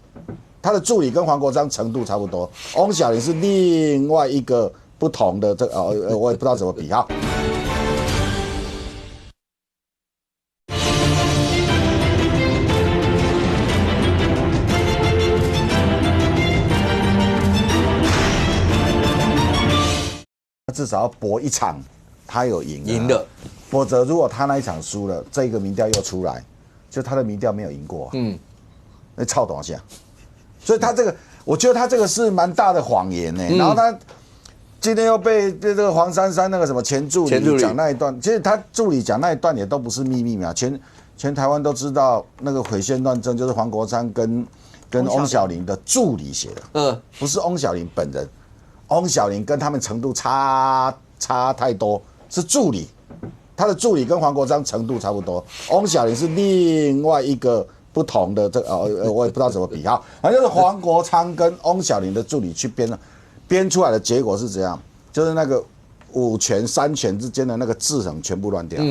他的助理跟黄国昌程度差不多，翁小玲是另外一个不同的我也不知道怎么比哈。至少要搏一场，他有赢的，否则如果他那一场输了，这个民调又出来，就他的民调没有赢过，那操多少下？所以他这个，我觉得他这个是蛮大的谎言呢。然后他今天又被这个黄珊珊那个什么前助理讲那一段，其实他助理讲那一段也都不是秘密嘛，全台湾都知道那个毁宪乱政就是黄国昌跟翁小玲的助理写的，不是翁小玲本人，翁小玲跟他们程度差太多，是助理，他的助理跟黄国昌程度差不多，翁小玲是另外一个。不同的我也不知道怎么比哈，反正就是黄国昌跟翁小玲的助理去编出来的结果是怎样？就是那个5权3权之间的那个制衡全部乱掉，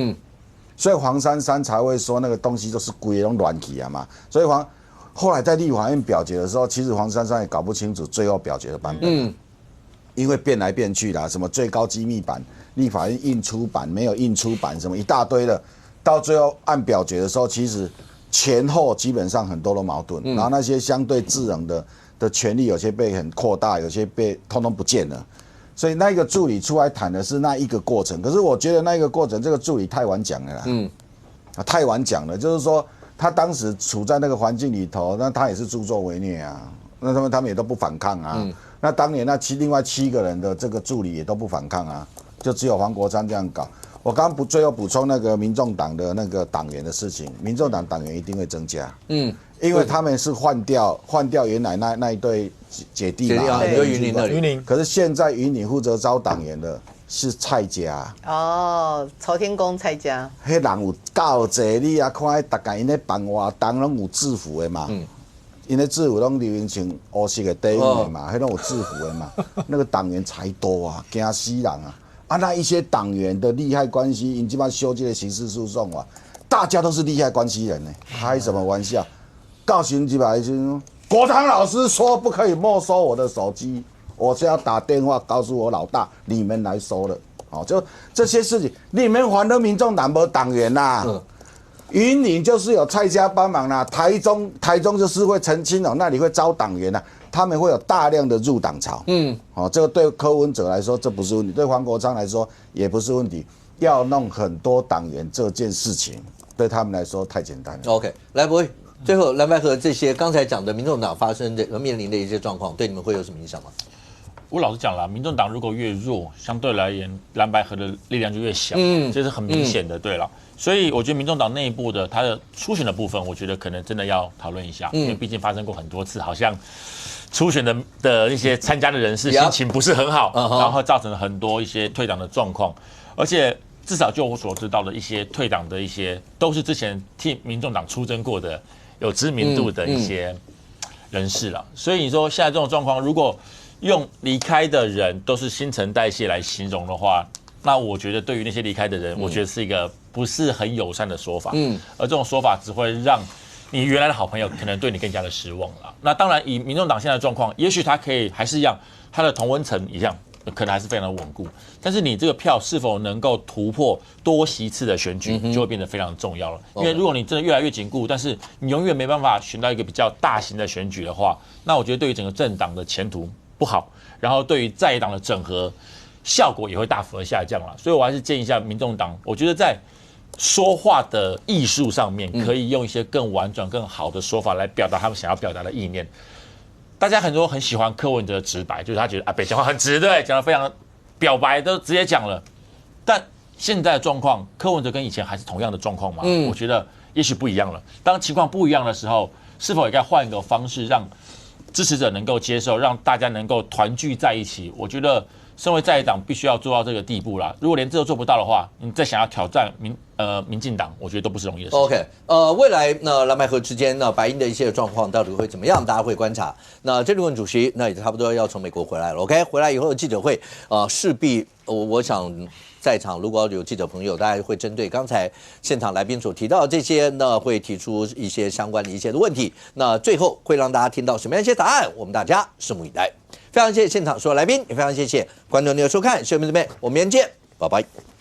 所以黄珊珊才会说那个东西都是鬼拢乱起啊嘛。所以后来在立法院表决的时候，其实黄珊珊也搞不清楚最后表决的版本，因为变来变去啦，什么最高机密版、立法院印出版、没有印出版，什么一大堆的，到最后按表决的时候，其实。前后基本上很多的矛盾，然后那些相对制衡的权利有些被很扩大，有些被通通不见了，所以那个助理出来谈的是那一个过程。可是我觉得那个过程，这个助理太晚讲了啦，太晚讲了，就是说他当时处在那个环境里头，那他也是助纣为虐啊，那他们也都不反抗啊，那当年另外7个人的这个助理也都不反抗啊，就只有黄国昌这样搞。我刚最后补充那个民众党的那个党员的事情，民众党党员一定会增加，因为他们是换掉原来那一对姐弟嘛，有云林，可是现在云林负责招党员的是蔡家，朝天宫蔡家，迄人有够济，你啊看大家因咧办活动拢有制服的嘛，因咧制服拢流行穿黑色的底衣嘛，迄拢有制服的嘛，那个党员才多啊，惊死人啊！那一些党员的利害关系，因基本上修这个刑事诉讼啊，大家都是利害关系人呢，开什么玩笑？告刑几百斤，国昌老师说不可以没收我的手机，我是要打电话告诉我老大，你们来收了，哦，就这些事情，你们反正民众党没党员呐。云林就是有蔡家帮忙啦，台中就是会澄清哦，那里会招党员啦，他们会有大量的入党潮。这个对柯文哲来说这不是问题，对黄国昌来说也不是问题。要弄很多党员这件事情，对他们来说太简单了。OK， 来博伟，最后蓝白合这些刚才讲的民众党发生的面临的一些状况，对你们会有什么影响吗？我老实讲啦，民众党如果越弱，相对来言蓝白合的力量就越小，这是很明显的。对了，所以我觉得民众党内部的他的初选的部分，我觉得可能真的要讨论一下，因为毕竟发生过很多次，好像初选的一些参加的人士心情不是很好，然后造成了很多一些退党的状况，而且至少就我所知道的一些退党的一些，都是之前替民众党出征过的有知名度的一些人士了。所以你说现在这种状况，如果用离开的人都是新陈代谢来形容的话，那我觉得对于那些离开的人，我觉得是一个不是很友善的说法。而这种说法只会让你原来的好朋友可能对你更加的失望了。那当然，以民众党现在的状况，也许他可以还是一样，他的同温层一样，可能还是非常的稳固。但是你这个票是否能够突破多席次的选举，就会变得非常重要了。因为如果你真的越来越紧固，但是你永远没办法选到一个比较大型的选举的话，那我觉得对于整个政党的前途不好，然后对于在野党的整合效果也会大幅的下降了。所以我还是建议一下民众党，我觉得在说话的艺术上面，可以用一些更婉转、更好的说法来表达他们想要表达的意念。大家很多很喜欢柯文哲的直白，就是他觉得北讲话很直，对，讲得非常表白，都直接讲了。但现在的状况，柯文哲跟以前还是同样的状况吗？我觉得也许不一样了。当情况不一样的时候，是否也该换一个方式，让支持者能够接受，让大家能够团聚在一起？我觉得身为在野党必须要做到这个地步啦。如果连这都做不到的话，你再想要挑战民进党，我觉得都不是容易的事情。OK， 未来蓝白合之间白营的一些状况到底会怎么样？大家会观察。那郑丽文主席也差不多要从美国回来了。OK， 回来以后的记者会，势必我想在场如果有记者朋友，大家会针对刚才现场来宾所提到的这些，会提出一些相关的一些的问题。那最后会让大家听到什么样一些答案，我们大家拭目以待。非常谢谢现场所有来宾，也非常谢谢观众朋友的收看，谢谢我们这边，我们明天见，拜拜。